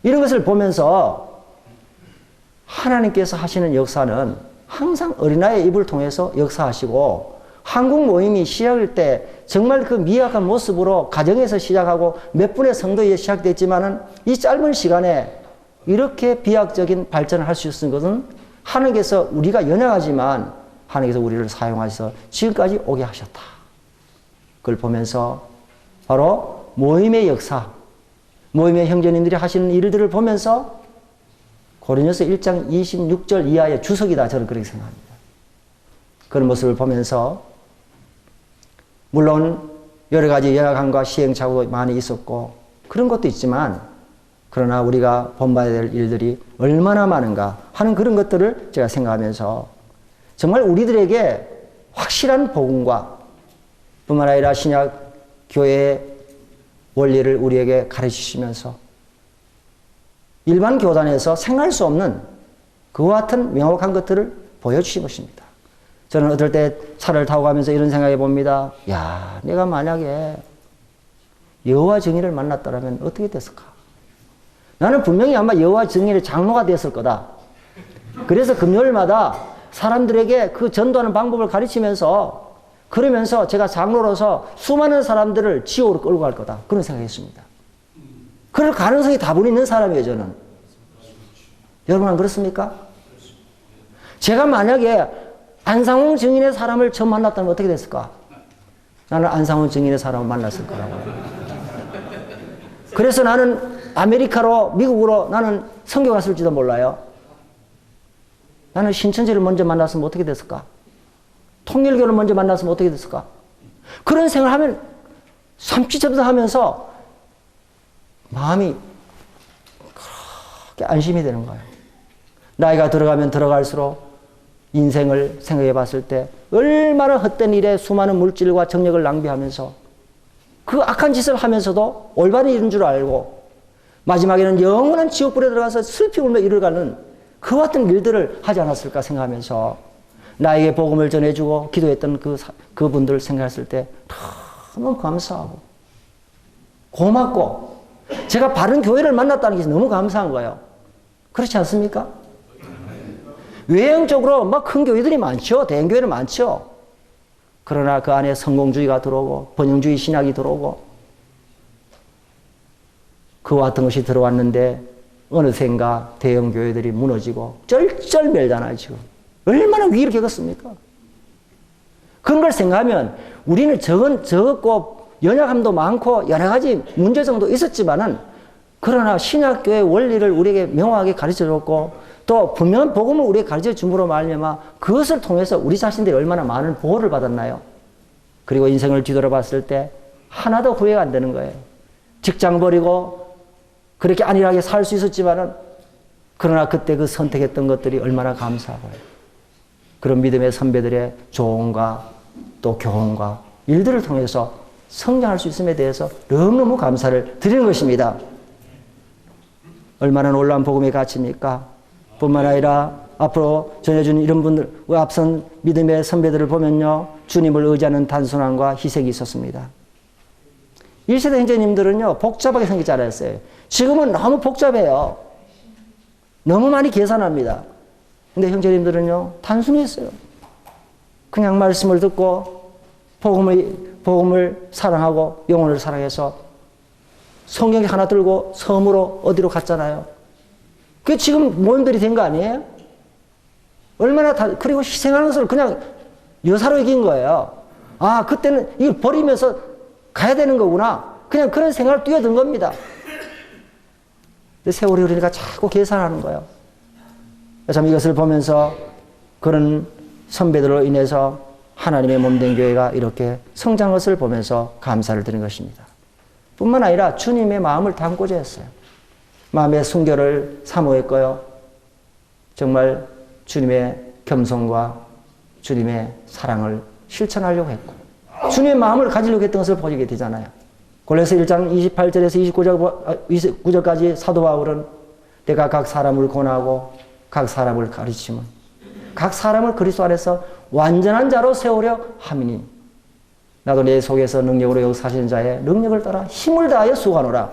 이런 것을 보면서 하나님께서 하시는 역사는 항상 어린아이의 입을 통해서 역사하시고 한국 모임이 시작일 때 정말 그 미약한 모습으로 가정에서 시작하고 몇 분의 성도에 시작됐지만은 이 짧은 시간에 이렇게 비약적인 발전을 할 수 있는 것은 하나님께서 우리가 연약하지만 하나님께서 우리를 사용하셔서 지금까지 오게 하셨다. 그걸 보면서 바로 모임의 역사, 모임의 형제님들이 하시는 일들을 보면서 고린도전서 1장 26절 이하의 주석이다. 저는 그렇게 생각합니다. 그런 모습을 보면서 물론 여러 가지 연약함과 시행착오도 많이 있었고 그런 것도 있지만 그러나 우리가 본받아야 될 일들이 얼마나 많은가 하는 그런 것들을 제가 생각하면서 정말 우리들에게 확실한 복음과 뿐만 아니라 신약 교회의 원리를 우리에게 가르치시면서 일반 교단에서 생각할 수 없는 그와 같은 명확한 것들을 보여주신 것입니다. 저는 어떨 때 차를 타고 가면서 이런 생각해 봅니다. 야, 내가 만약에 여호와 증인을 만났더라면 어떻게 됐을까? 나는 분명히 아마 여호와 증인의 장로가 됐을 거다. 그래서 금요일마다 사람들에게 그 전도하는 방법을 가르치면서 그러면서 제가 장로로서 수많은 사람들을 지옥으로 끌고 갈 거다. 그런 생각했습니다. 그럴 가능성이 다분히 있는 사람이에요, 저는. 여러분은 그렇습니까? 제가 만약에 안상홍 증인의 사람을 처음 만났다면 어떻게 됐을까? 나는 안상홍 증인의 사람을 만났을 거라고. 그래서 나는 아메리카로, 미국으로 나는 선교 갔을지도 몰라요. 나는 신천지를 먼저 만났으면 어떻게 됐을까? 통일교를 먼저 만났으면 어떻게 됐을까? 그런 생각을 하면 삼키점사하면서 마음이 그렇게 안심이 되는 거예요. 나이가 들어가면 들어갈수록 인생을 생각해 봤을 때 얼마나 헛된 일에 수많은 물질과 정력을 낭비하면서 그 악한 짓을 하면서도 올바른 일인 줄 알고 마지막에는 영원한 지옥불에 들어가서 슬피 울며 이르가는 그 같은 일들을 하지 않았을까 생각하면서 나에게 복음을 전해주고 기도했던 그분들을 생각했을 때 너무 감사하고 고맙고 제가 바른 교회를 만났다는 게 너무 감사한 거예요. 그렇지 않습니까? 외형적으로 막 큰 교회들이 많죠. 대형교회는 많죠. 그러나 그 안에 성공주의가 들어오고 번영주의 신학이 들어오고 그와 같은 것이 들어왔는데 어느샌가 대형교회들이 무너지고 쩔쩔매잖아요. 지금 얼마나 위기를 겪었습니까? 그런 걸 생각하면 우리는 적었고 연약함도 많고 여러 가지 문제점도 있었지만은 그러나 신약교회의 원리를 우리에게 명확하게 가르쳐줬고 또 분명한 복음을 우리에게 가르쳐줌으로 말미암아 그것을 통해서 우리 자신들이 얼마나 많은 보호를 받았나요? 그리고 인생을 뒤돌아봤을 때 하나도 후회가 안 되는 거예요. 직장 버리고 그렇게 안일하게 살 수 있었지만은 그러나 그때 그 선택했던 것들이 얼마나 감사하고요. 그런 믿음의 선배들의 조언과 또 교훈과 일들을 통해서 성장할 수 있음에 대해서 너무너무 감사를 드리는 것입니다. 얼마나 놀라운 복음의 가치입니까? 뿐만 아니라 앞으로 전해주는 이런 분들, 앞선 믿음의 선배들을 보면요. 주님을 의지하는 단순함과 희생이 있었습니다. 1세대 형제님들은요. 복잡하게 생기지 않았어요. 지금은 너무 복잡해요. 너무 많이 계산합니다. 근데 형제님들은요. 단순했어요. 그냥 말씀을 듣고 복음을 사랑하고 영혼을 사랑해서 성경이 하나 들고 섬으로 어디로 갔잖아요. 그게 지금 모임들이 된 거 아니에요? 그리고 희생하는 것을 그냥 여사로 이긴 거예요. 아, 그때는 이걸 버리면서 가야 되는 거구나. 그냥 그런 생각을 뛰어든 겁니다. 근데 세월이 흐르니까 자꾸 계산하는 거예요. 참 이것을 보면서 그런 선배들로 인해서 하나님의 몸된 교회가 이렇게 성장한 것을 보면서 감사를 드린 것입니다. 뿐만 아니라 주님의 마음을 담고자 했어요. 마음의 순결을 사모했고요. 정말 주님의 겸손과 주님의 사랑을 실천하려고 했고 주님의 마음을 가지려고 했던 것을 보게 되잖아요. 골로새 1장 28절에서 29절까지 사도 바울은 내가 각 사람을 권하고 각 사람을 가르치면 각 사람을 그리스도 안에서 완전한 자로 세우려 함이니 나도 내 속에서 능력으로 역사하시는 자의 능력을 따라 힘을 다하여 수고하노라.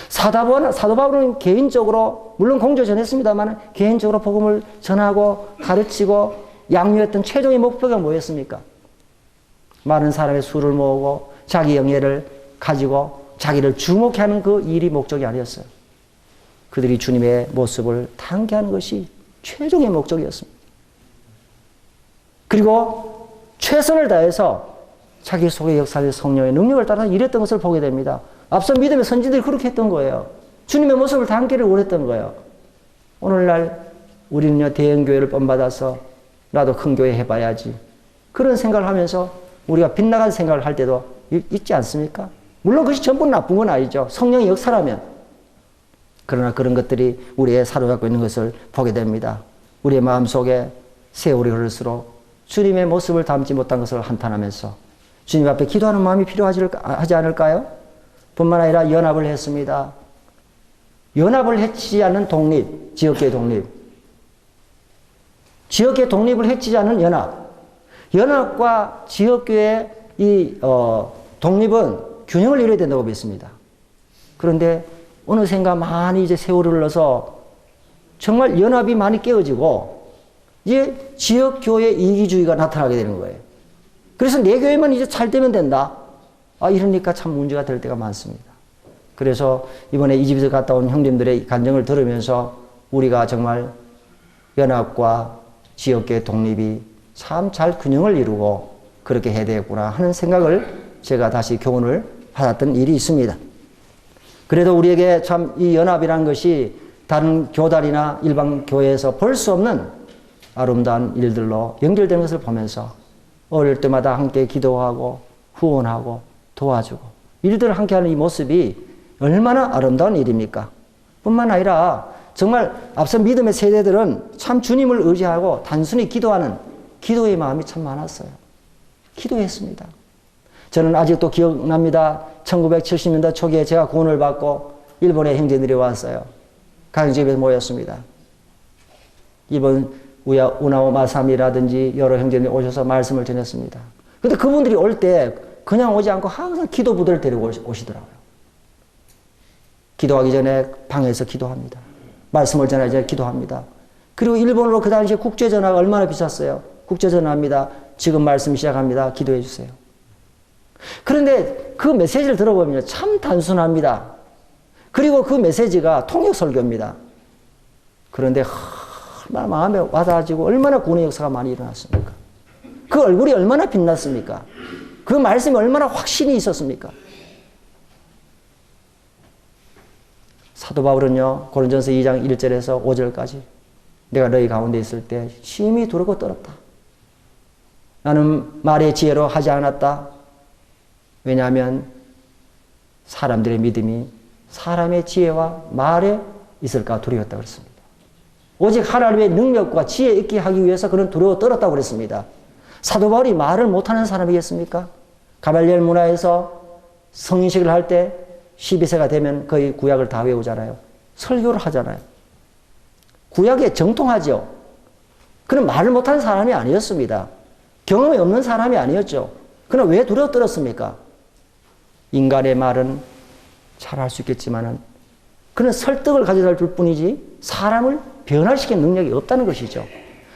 사도 바울은 개인적으로 물론 공조 전했습니다만 개인적으로 복음을 전하고 가르치고 양육했던 최종의 목표가 뭐였습니까? 많은 사람의 수를 모으고 자기 영예를 가지고 자기를 주목해 하는 그 일이 목적이 아니었어요. 그들이 주님의 모습을 당기하는 것이 최종의 목적이었습니다. 그리고 최선을 다해서 자기 속에 역사의 성령의 능력을 따라 일했던 것을 보게 됩니다. 앞서 믿음의 선진들이 그렇게 했던 거예요. 주님의 모습을 담기를 원했던 거예요. 오늘날 우리는요, 대형교회를 본받아서 나도 큰 교회 해봐야지. 그런 생각을 하면서 우리가 빗나간 생각을 할 때도 있지 않습니까? 물론 그것이 전부 나쁜 건 아니죠. 성령의 역사라면. 그러나 그런 것들이 우리의 사로잡고 있는 것을 보게 됩니다. 우리의 마음속에 세월이 흐를수록 주님의 모습을 담지 못한 것을 한탄하면서 주님 앞에 기도하는 마음이 필요하지 않을까요? 뿐만 아니라 연합을 했습니다. 연합을 해치지 않는 독립, 지역계 독립. 지역계 독립을 해치지 않는 연합. 연합과 지역교회의 독립은 균형을 이뤄야 된다고 믿습니다. 그런데 어느샌가 많이 이제 세월을 흘러서 정말 연합이 많이 깨어지고 이제 지역교회 이기주의가 나타나게 되는 거예요. 그래서 내 교회만 이제 잘 되면 된다. 이러니까 참 문제가 될 때가 많습니다. 그래서 이번에 이집트 갔다 온 형님들의 간증을 들으면서 우리가 정말 연합과 지역교회 독립이 참 잘 균형을 이루고 그렇게 해야 되겠구나 하는 생각을 제가 다시 교훈을 받았던 일이 있습니다. 그래도 우리에게 참 이 연합이라는 것이 다른 교단이나 일반 교회에서 볼 수 없는 아름다운 일들로 연결되는 것을 보면서 어릴 때마다 함께 기도하고 후원하고 도와주고 일들을 함께 하는 이 모습이 얼마나 아름다운 일입니까? 뿐만 아니라 정말 앞선 믿음의 세대들은 참 주님을 의지하고 단순히 기도하는 기도의 마음이 참 많았어요. 기도했습니다. 저는 아직도 기억납니다. 1970년대 초기에 제가 구원을 받고 일본의 형제들이 왔어요. 가정집에 모였습니다. 일본 우나오 마사미라든지 여러 형제들이 오셔서 말씀을 전했습니다. 근데 그분들이 올 때 그냥 오지 않고 항상 기도부들을 데리고 오시더라고요. 기도하기 전에 방에서 기도합니다. 말씀을 전하기 전에 기도합니다. 그리고 일본어로 그 당시에 국제전화가 얼마나 비쌌어요. 국제전화합니다. 지금 말씀 시작합니다. 기도해 주세요. 그런데 그 메시지를 들어보면 참 단순합니다. 그리고 그 메시지가 통역설교입니다. 그런데 얼마나 마음에 와닿아지고 얼마나 구원의 역사가 많이 일어났습니까? 그 얼굴이 얼마나 빛났습니까? 그 말씀이 얼마나 확신이 있었습니까? 사도 바울은요, 고린전서 2장 1절에서 5절까지 내가 너희 가운데 있을 때 심히 두렵고 떨었다. 나는 말의 지혜로 하지 않았다. 왜냐하면 사람들의 믿음이 사람의 지혜와 말에 있을까 두려웠다고 그랬습니다. 오직 하나님의 능력과 지혜 있게 하기 위해서 그는 두려워 떨었다고 그랬습니다. 사도 바울이 말을 못하는 사람이겠습니까? 가말리엘 문화에서 성인식을 할 때 12세가 되면 거의 구약을 다 외우잖아요. 설교를 하잖아요. 구약에 정통하죠. 그는 말을 못하는 사람이 아니었습니다. 경험이 없는 사람이 아니었죠. 그러나 왜 두려워 떨었습니까? 인간의 말은 잘할 수 있겠지만은 그는 설득을 가져다 줄 뿐이지 사람을 변화시키는 능력이 없다는 것이죠.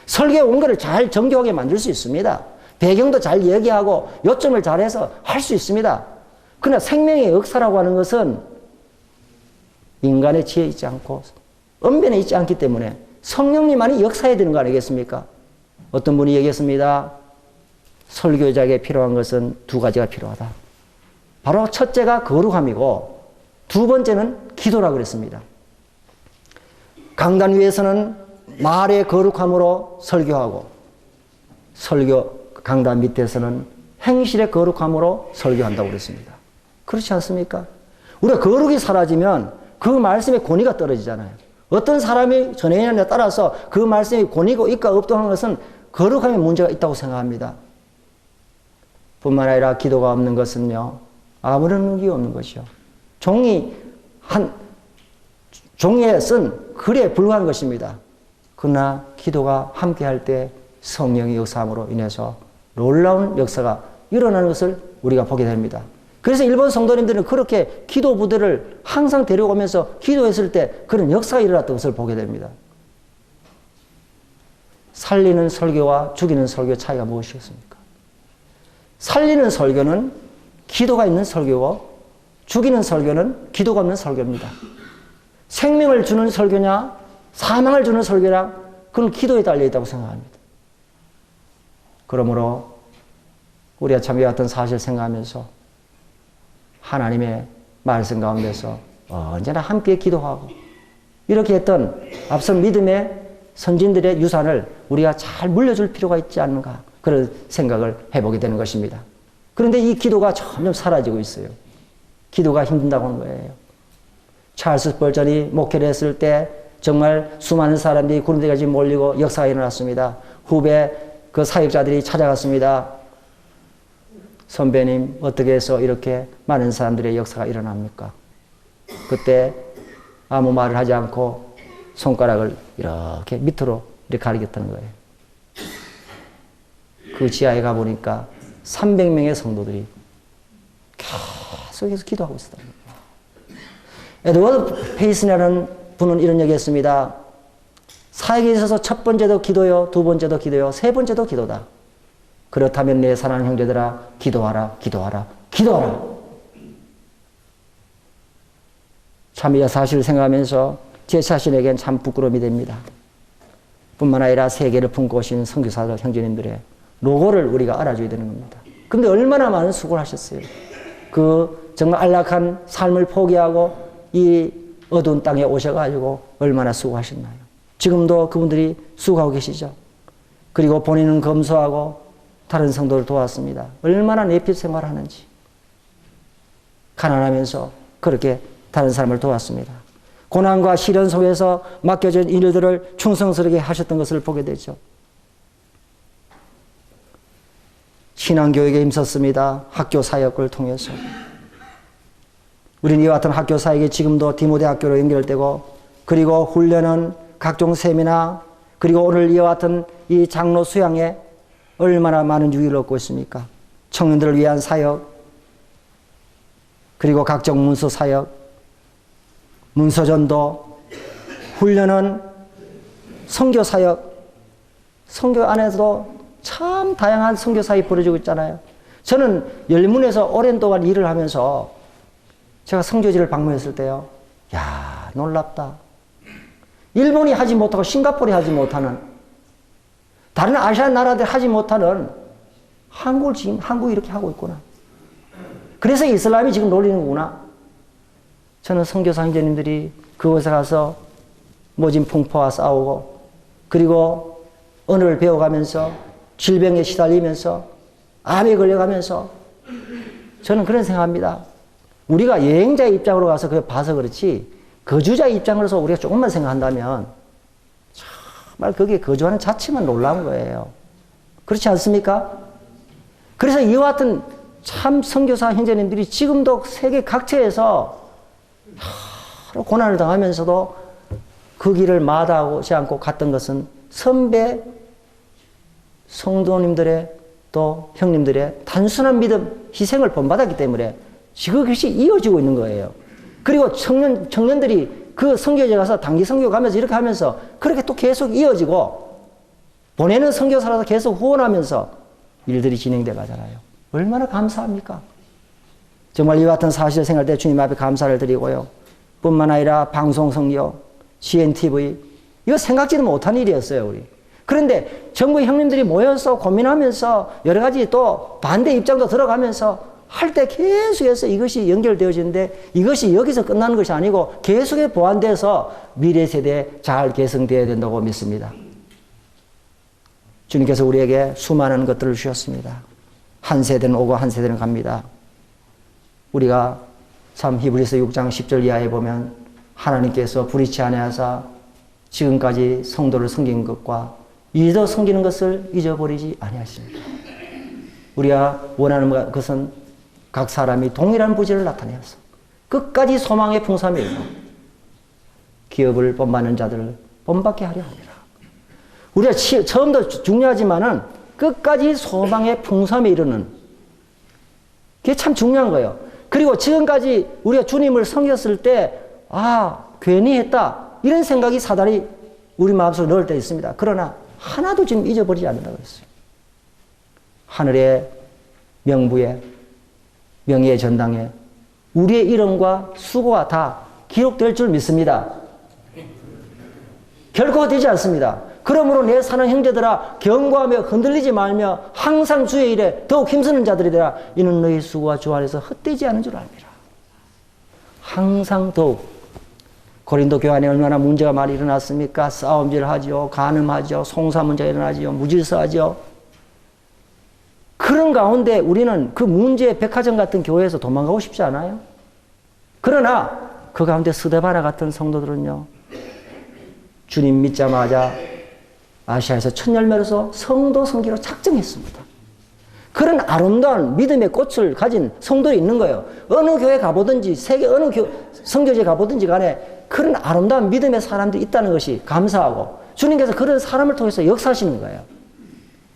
설교의 원고를 잘 정교하게 만들 수 있습니다. 배경도 잘 얘기하고 요점을 잘해서 할 수 있습니다. 그러나 생명의 역사라고 하는 것은 인간의 지혜에 있지 않고 언변에 있지 않기 때문에 성령님만이 역사해야 되는 거 아니겠습니까? 어떤 분이 얘기했습니다. 설교자에게 필요한 것은 두 가지가 필요하다. 바로 첫째가 거룩함이고 두 번째는 기도라고 그랬습니다. 강단 위에서는 말의 거룩함으로 설교하고 강단 밑에서는 행실의 거룩함으로 설교한다고 그랬습니다. 그렇지 않습니까? 우리가 거룩이 사라지면 그 말씀의 권위가 떨어지잖아요. 어떤 사람이 전해냐에 따라서 그 말씀이 권위가 있고 없고 하는 것은 거룩함에 문제가 있다고 생각합니다. 뿐만 아니라 기도가 없는 것은요, 아무런 의미가 없는 것이요. 종이에 쓴 글에 불과한 것입니다. 그러나 기도가 함께할 때 성령의 역사함으로 인해서 놀라운 역사가 일어나는 것을 우리가 보게 됩니다. 그래서 일본 성도님들은 그렇게 기도 부대를 항상 데려오면서 기도했을 때 그런 역사가 일어났던 것을 보게 됩니다. 살리는 설교와 죽이는 설교의 차이가 무엇이겠습니까? 살리는 설교는 기도가 있는 설교고 죽이는 설교는 기도가 없는 설교입니다. 생명을 주는 설교냐 사망을 주는 설교냐 그건 기도에 달려있다고 생각합니다. 그러므로 우리가 참 이와 같은 사실을 생각하면서 하나님의 말씀 가운데서 언제나 함께 기도하고 이렇게 했던 앞선 믿음의 선진들의 유산을 우리가 잘 물려줄 필요가 있지 않는가 그런 생각을 해보게 되는 것입니다. 그런데 이 기도가 점점 사라지고 있어요. 기도가 힘든다고 하는 거예요. 찰스 스펄전이 목회를 했을 때 정말 수많은 사람들이 구름대까지 몰리고 역사가 일어났습니다. 후배 그 사역자들이 찾아갔습니다. 선배님 어떻게 해서 이렇게 많은 사람들의 역사가 일어납니까? 그때 아무 말을 하지 않고 손가락을 이렇게 밑으로 이렇게 가리켰다는 거예요. 그 지하에 가보니까 300명의 성도들이 계속해서 기도하고 있었다는 거예요. 에드워드 페이슨이라는 분은 이런 얘기했습니다. 사역에 있어서 첫 번째도 기도요, 두 번째도 기도요, 세 번째도 기도다. 그렇다면 내 사랑하는 형제들아 기도하라, 기도하라, 기도하라. 참 이 사실을 생각하면서 제 자신에겐 참 부끄러움이 됩니다. 뿐만 아니라 세계를 품고 오신 선교사들 형제님들의 노고를 우리가 알아줘야 되는 겁니다. 그런데 얼마나 많은 수고를 하셨어요. 그 정말 안락한 삶을 포기하고 이 어두운 땅에 오셔가지고 얼마나 수고하셨나요. 지금도 그분들이 수고하고 계시죠. 그리고 본인은 검소하고 다른 성도를 도왔습니다. 얼마나 내핍 생활하는지. 가난하면서 그렇게 다른 사람을 도왔습니다. 고난과 시련 속에서 맡겨진 일들을 충성스럽게 하셨던 것을 보게 되죠. 신앙교육에 힘썼습니다. 학교 사역을 통해서. 우리는 이와 같은 학교 사역이 지금도 디모데 학교로 연결되고 그리고 훈련은 각종 세미나 그리고 오늘 이와 같은 이 장로 수양에 얼마나 많은 유익을 얻고 있습니까? 청년들을 위한 사역 그리고 각종 문서 사역 문서전도 훈련은 선교 사역 선교 안에서도 참 다양한 선교 사역이 벌어지고 있잖아요. 저는 열문에서 오랜 동안 일을 하면서 제가 선교지를 방문했을 때요. 야 놀랍다. 일본이 하지 못하고 싱가포르이 하지 못하는 다른 아시안 나라들 하지 못하는 한국을 지금 한국이 이렇게 하고 있구나. 그래서 이슬람이 지금 놀리는구나. 저는 선교사 형제님들이 그곳에 가서 모진 풍파와 싸우고 그리고 언어를 배워가면서 질병에 시달리면서 암에 걸려가면서 저는 그런 생각합니다. 우리가 여행자의 입장으로 가서 그걸 봐서 그렇지 거주자의 입장으로서 우리가 조금만 생각한다면 정말 거기에 거주하는 자체만 놀라운 거예요. 그렇지 않습니까? 그래서 이와 같은 참 선교사 형제님들이 지금도 세계 각처에서 고난을 당하면서도 그 길을 마다하지 않고 갔던 것은 선배 성도님들의 또 형님들의 단순한 믿음, 희생을 본받았기 때문에 지금 그것이 이어지고 있는 거예요. 그리고 청년들이 그 선교지에 가서 단기 선교 가면서 이렇게 하면서 그렇게 또 계속 이어지고 보내는 선교사라서 계속 후원하면서 일들이 진행돼 가잖아요. 얼마나 감사합니까? 정말 이와 같은 사실을 생각할 때 주님 앞에 감사를 드리고요. 뿐만 아니라 방송 성역, GNTV, 이거 생각지도 못한 일이었어요, 우리. 그런데 전국 형님들이 모여서 고민하면서 여러 가지 또 반대 입장도 들어가면서 할 때 계속해서 이것이 연결되어지는데 이것이 여기서 끝나는 것이 아니고 계속해 보완돼서 미래 세대에 잘 계승되어야 된다고 믿습니다. 주님께서 우리에게 수많은 것들을 주셨습니다. 한 세대는 오고 한 세대는 갑니다. 우리가 참 히브리서 6장 10절 이하에 보면 하나님께서 불의치 아니하사 지금까지 성도를 섬긴 것과 이제도 섬기는 것을 잊어버리지 아니하십니다. 우리가 원하는 것은 각 사람이 동일한 부지를 나타내어서 끝까지 소망의 풍성함에 이르고 기업을 본받는 자들을 본받게 하려 합니다. 우리가 처음도 중요하지만은 끝까지 소망의 풍성함에 이르는 그게 참 중요한 거예요. 그리고 지금까지 우리가 주님을 섬겼을 때 괜히 했다 이런 생각이 사단이 우리 마음속에 넣을 때 있습니다. 그러나 하나도 지금 잊어버리지 않는다고 그랬어요. 하늘의 명부에 명예의 전당에 우리의 이름과 수고가 다 기록될 줄 믿습니다. 결코 되지 않습니다. 그러므로 내 사는 형제들아 경고하며 흔들리지 말며 항상 주의 일에 더욱 힘쓰는 자들이라 이는 너희 수고가 주 안에서 헛되지 않은 줄 압니다. 항상 더욱 고린도 교회 안에 얼마나 문제가 많이 일어났습니까? 싸움질 하죠. 간음하죠. 송사 문제가 일어나죠. 무질서하죠. 그런 가운데 우리는 그 문제의 백화점 같은 교회에서 도망가고 싶지 않아요? 그러나 그 가운데 스데바나 같은 성도들은요. 주님 믿자마자 아시아에서 첫 열매로서 성도 성기로 작정했습니다. 그런 아름다운 믿음의 꽃을 가진 성도들이 있는 거예요. 어느 교회 가보든지 세계 어느 선교지에 가보든지 간에 그런 아름다운 믿음의 사람들이 있다는 것이 감사하고 주님께서 그런 사람을 통해서 역사하시는 거예요.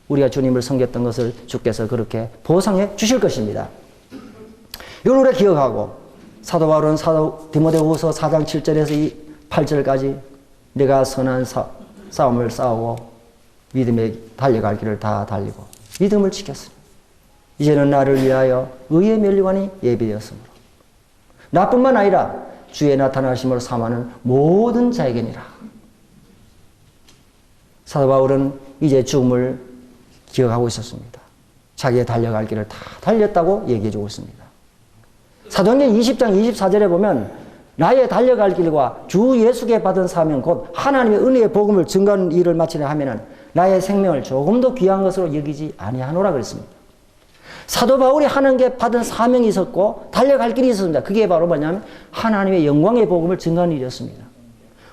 우리가 주님을 섬겼던 것을 주께서 그렇게 보상해 주실 것입니다. 이걸 우리가 기억하고 사도 바울은 사도 디모데후서 4장 7절에서 8절까지 내가 선한 싸움을 싸우고 믿음에 달려갈 길을 다 달리고 믿음을 지켰습니다. 이제는 나를 위하여 의의 면류관이 예비되었으므로 나뿐만 아니라 주의 나타나심을 삼하는 모든 자에게니라. 사도 바울은 이제 죽음을 기억하고 있었습니다. 자기의 달려갈 길을 다 달렸다고 얘기해주고 있습니다. 사도행전 20장 24절에 보면 나의 달려갈 길과 주 예수께 받은 사명 곧 하나님의 은혜의 복음을 증거하는 일을 마치려 하면은 나의 생명을 조금도 귀한 것으로 여기지 아니하노라 그랬습니다. 사도 바울이 하나님께 받은 사명이 있었고 달려갈 길이 있었습니다. 그게 바로 뭐냐면 하나님의 영광의 복음을 증거하는 일이었습니다.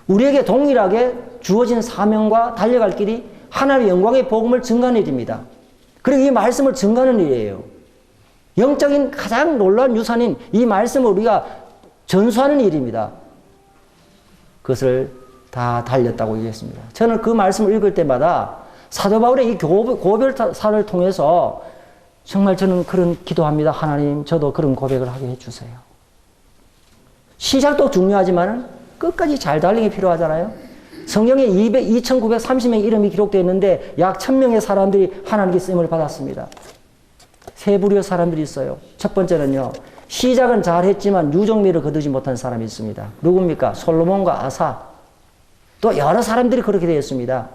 우리에게 동일하게 주어진 사명과 달려갈 길이 하나님의 영광의 복음을 증거하는 일입니다. 그리고 이 말씀을 증거하는 일이에요. 영적인 가장 놀라운 유산인 이 말씀을 우리가 전수하는 일입니다. 그것을 다 달렸다고 얘기했습니다. 저는 그 말씀을 읽을 때마다 사도 바울의 이 고별사를 통해서 정말 저는 그런 기도합니다. 하나님, 저도 그런 고백을 하게 해주세요. 시작도 중요하지만 끝까지 잘 달리는 게 필요하잖아요. 성경에 2,930명의 이름이 기록되어 있는데 약 1,000명의 사람들이 하나님께 쓰임을 받았습니다. 세 부류의 사람들이 있어요. 첫 번째는요. 시작은 잘했지만 유종미를 거두지 못한 사람이 있습니다. 누굽니까? 솔로몬과 아사. 또 여러 사람들이 그렇게 되어 있습니다.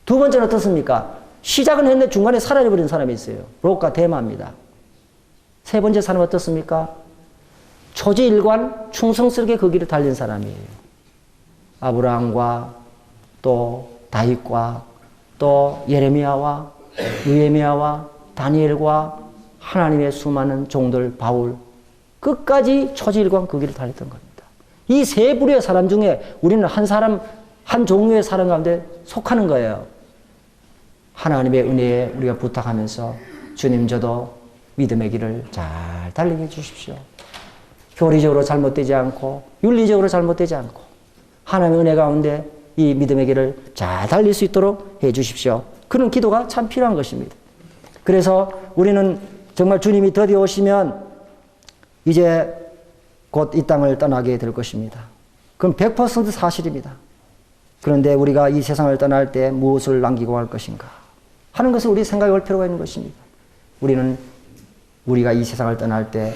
두 번째는 어떻습니까? 시작은 했는데 중간에 사라져버린 사람이 있어요. 롯과 데마입니다. 세 번째 사람은 어떻습니까? 초지일관 충성스럽게 그 길을 달린 사람이에요. 아브라함과 또 다윗과 또 예레미야와 느헤미야와 다니엘과 하나님의 수많은 종들 바울 끝까지 초지일관 그 길을 달렸던 겁니다. 이 세 부류의 사람 중에 우리는 한 사람 한 종류의 사람 가운데 속하는 거예요. 하나님의 은혜에 우리가 부탁하면서 주님 저도 믿음의 길을 잘 달리게 해주십시오. 교리적으로 잘못되지 않고 윤리적으로 잘못되지 않고 하나님의 은혜 가운데 이 믿음의 길을 잘 달릴 수 있도록 해주십시오. 그런 기도가 참 필요한 것입니다. 그래서 우리는 정말 주님이 드디어 오시면 이제 곧 이 땅을 떠나게 될 것입니다. 그럼 100% 사실입니다. 그런데 우리가 이 세상을 떠날 때 무엇을 남기고 갈 것인가? 하는 것을 우리 생각해 볼 필요가 있는 것입니다. 우리가 이 세상을 떠날 때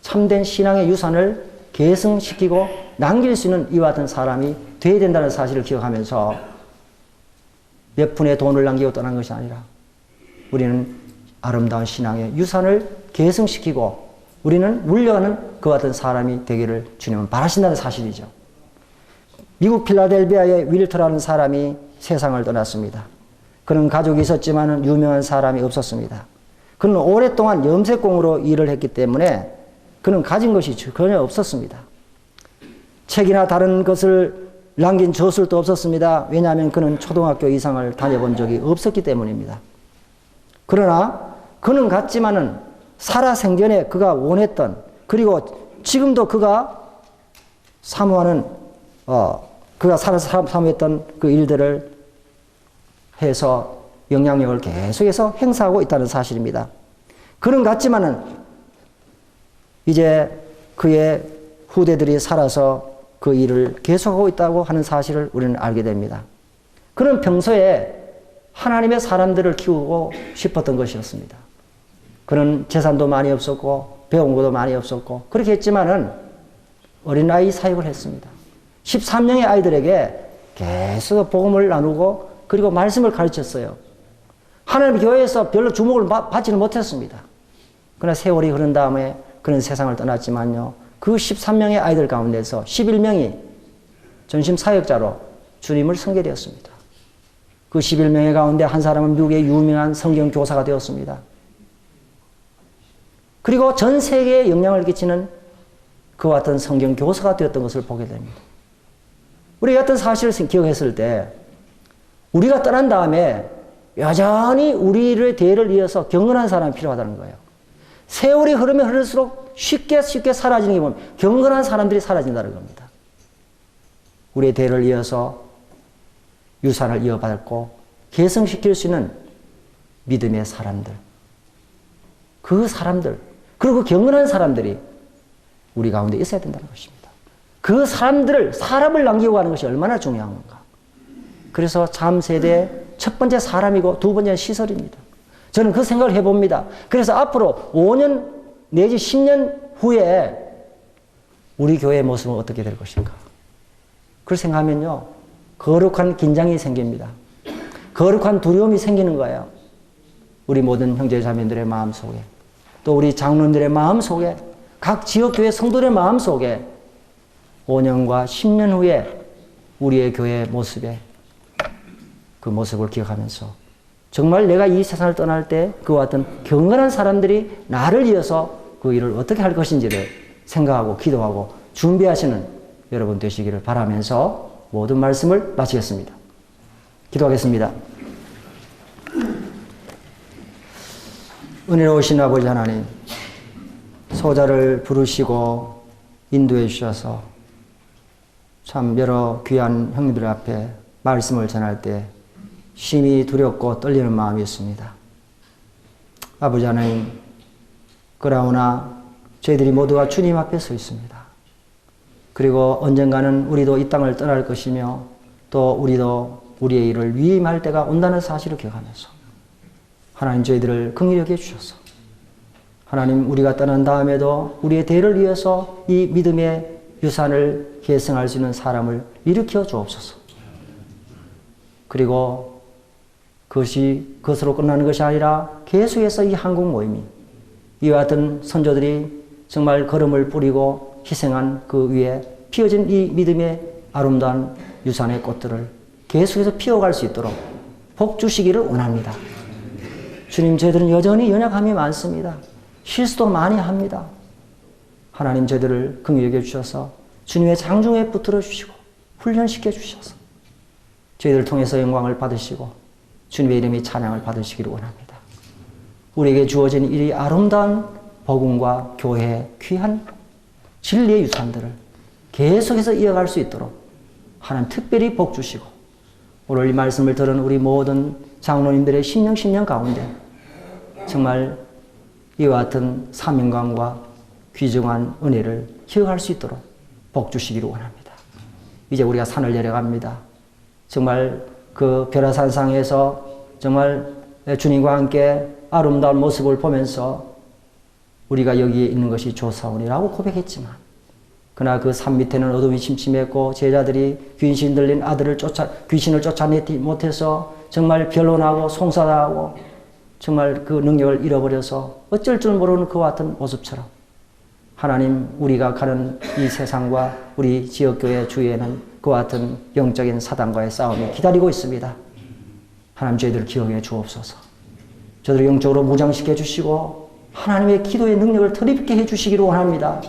참된 신앙의 유산을 계승시키고 남길 수 있는 이와 같은 사람이 되어야 된다는 사실을 기억하면서 몇 푼의 돈을 남기고 떠난 것이 아니라 우리는 아름다운 신앙의 유산을 계승시키고 우리는 물려가는 그와 같은 사람이 되기를 주님은 바라신다는 사실이죠. 미국 필라델비아의 윌터라는 사람이 세상을 떠났습니다. 그는 가족이 있었지만 유명한 사람이 없었습니다. 그는 오랫동안 염색공으로 일을 했기 때문에 그는 가진 것이 전혀 없었습니다. 책이나 다른 것을 남긴 저술도 없었습니다. 왜냐하면 그는 초등학교 이상을 다녀본 적이 없었기 때문입니다. 그러나 그는 같지만은 살아생전에 그가 원했던, 그리고 지금도 그가 사모하는 그가 사모했던 그 일들을 해서 영향력을 계속해서 행사하고 있다는 사실입니다. 그는 같지만은 이제 그의 후대들이 살아서 그 일을 계속하고 있다고 하는 사실을 우리는 알게 됩니다. 그는 평소에 하나님의 사람들을 키우고 싶었던 것이었습니다. 그는 재산도 많이 없었고 배운 것도 많이 없었고 그렇게 했지만은 어린아이 사역을 했습니다. 13명의 아이들에게 계속 복음을 나누고 그리고 말씀을 가르쳤어요. 하나님 교회에서 별로 주목을 받지는 못했습니다. 그러나 세월이 흐른 다음에 그는 세상을 떠났지만요. 그 13명의 아이들 가운데서 11명이 전심 사역자로 주님을 섬기게 되었습니다. 그 11명의 가운데 한 사람은 미국의 유명한 성경 교사가 되었습니다. 그리고 전 세계에 영향을 끼치는 그와 같은 성경 교사가 되었던 것을 보게 됩니다. 우리가 어떤 사실을 기억했을 때 우리가 떠난 다음에 여전히 우리의 대를 이어서 경건한 사람이 필요하다는 거예요. 세월이 흐르면 흐를수록 쉽게 사라지는 게 뭡니까? 경건한 사람들이 사라진다는 겁니다. 우리의 대를 이어서 유산을 이어받고 계승시킬 수 있는 믿음의 사람들. 그 사람들, 그리고 그 경건한 사람들이 우리 가운데 있어야 된다는 것입니다. 그 사람을 남기고 가는 것이 얼마나 중요한 건가. 그래서 잠세대 첫 번째 사람이고 두 번째는 시설입니다. 저는 그 생각을 해봅니다. 그래서 앞으로 5년 내지 10년 후에 우리 교회의 모습은 어떻게 될 것인가. 그걸 생각하면요. 거룩한 긴장이 생깁니다. 거룩한 두려움이 생기는 거예요. 우리 모든 형제자매들의 마음속에 또 우리 장로님들의 마음속에 각 지역교회 성도들의 마음속에 5년과 10년 후에 우리의 교회의 모습에 그 모습을 기억하면서 정말 내가 이 세상을 떠날 때 그와 같은 경건한 사람들이 나를 이어서 그 일을 어떻게 할 것인지를 생각하고 기도하고 준비하시는 여러분 되시기를 바라면서 모든 말씀을 마치겠습니다. 기도하겠습니다. 은혜로우신 아버지 하나님, 소자를 부르시고 인도해 주셔서 참 여러 귀한 형님들 앞에 말씀을 전할 때 심히 두렵고 떨리는 마음이 있습니다. 아버지 하나님, 그러나 저희들이 모두가 주님 앞에 서 있습니다. 그리고 언젠가는 우리도 이 땅을 떠날 것이며 또 우리도 우리의 일을 위임할 때가 온다는 사실을 기억하면서 하나님 저희들을 긍휼히 여겨 주셔서 하나님 우리가 떠난 다음에도 우리의 대를 위해서 이 믿음의 유산을 계승할 수 있는 사람을 일으켜 주옵소서. 그리고 그것으로 끝나는 것이 아니라 계속해서 이 한국 모임이 이와 같은 선조들이 정말 걸음을 뿌리고 희생한 그 위에 피어진 이 믿음의 아름다운 유산의 꽃들을 계속해서 피워갈 수 있도록 복 주시기를 원합니다. 주님, 저희들은 여전히 연약함이 많습니다. 실수도 많이 합니다. 하나님 저희들을 긍휼히 여겨 주셔서 주님의 장중에 붙들어 주시고 훈련시켜 주셔서 저희들을 통해서 영광을 받으시고 주님의 이름이 찬양을 받으시기를 원합니다. 우리에게 주어진 이 아름다운 복음과 교회의 귀한 진리의 유산들을 계속해서 이어갈 수 있도록 하나님 특별히 복 주시고 오늘 이 말씀을 들은 우리 모든 장로님들의 심령 가운데 정말 이와 같은 사명감과 귀중한 은혜를 기억할 수 있도록 복 주시기를 원합니다. 이제 우리가 산을 내려갑니다. 정말 그 벼라산상에서 정말 주님과 함께 아름다운 모습을 보면서 우리가 여기에 있는 것이 좋사오니라고 고백했지만, 그러나 그 산 밑에는 어둠이 침침했고 제자들이 귀신 들린 아들을 귀신을 쫓아내지 못해서 정말 변론하고 송사하고 정말 그 능력을 잃어버려서 어쩔 줄 모르는 그와 같은 모습처럼, 하나님, 우리가 가는 이 세상과 우리 지역교회 주위에는 그와 같은 영적인 사단과의 싸움이 기다리고 있습니다. 하나님, 저희들 기억해 주옵소서. 저희들 영적으로 무장시켜 주시고 하나님의 기도의 능력을 더 입게 해 주시기를 원합니다.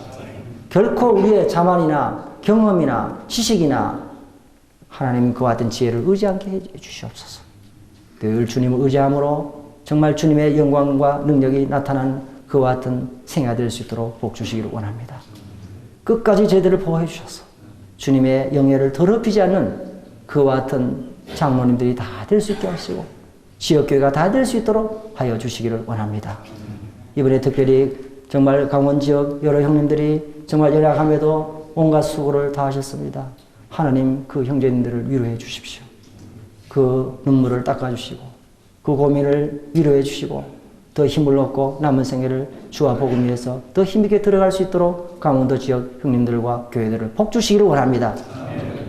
결코 우리의 자만이나 경험이나 지식이나 하나님 그와 같은 지혜를 의지 않게 해 주시옵소서. 늘 주님을 의지함으로 정말 주님의 영광과 능력이 나타난 그와 같은 생애가 될 수 있도록 복 주시기를 원합니다. 끝까지 저희들을 보호해 주셔서 주님의 영예를 더럽히지 않는 그와 같은 장로님들이 다 될 수 있게 하시고 지역교회가 다 될 수 있도록 하여 주시기를 원합니다. 이번에 특별히 정말 강원 지역 여러 형님들이 정말 연약함에도 온갖 수고를 다 하셨습니다. 하나님, 그 형제님들을 위로해 주십시오. 그 눈물을 닦아주시고 그 고민을 위로해 주시고 더 힘을 얻고 남은 생애를 주와 복음 위해서 더 힘있게 들어갈 수 있도록 강원도 지역 형님들과 교회들을 복 주시기를 원합니다.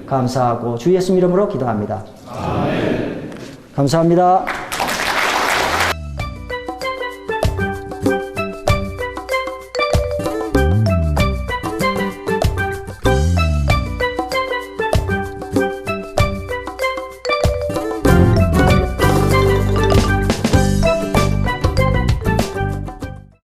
감사하고 주 예수 이름으로 기도합니다. 감사합니다.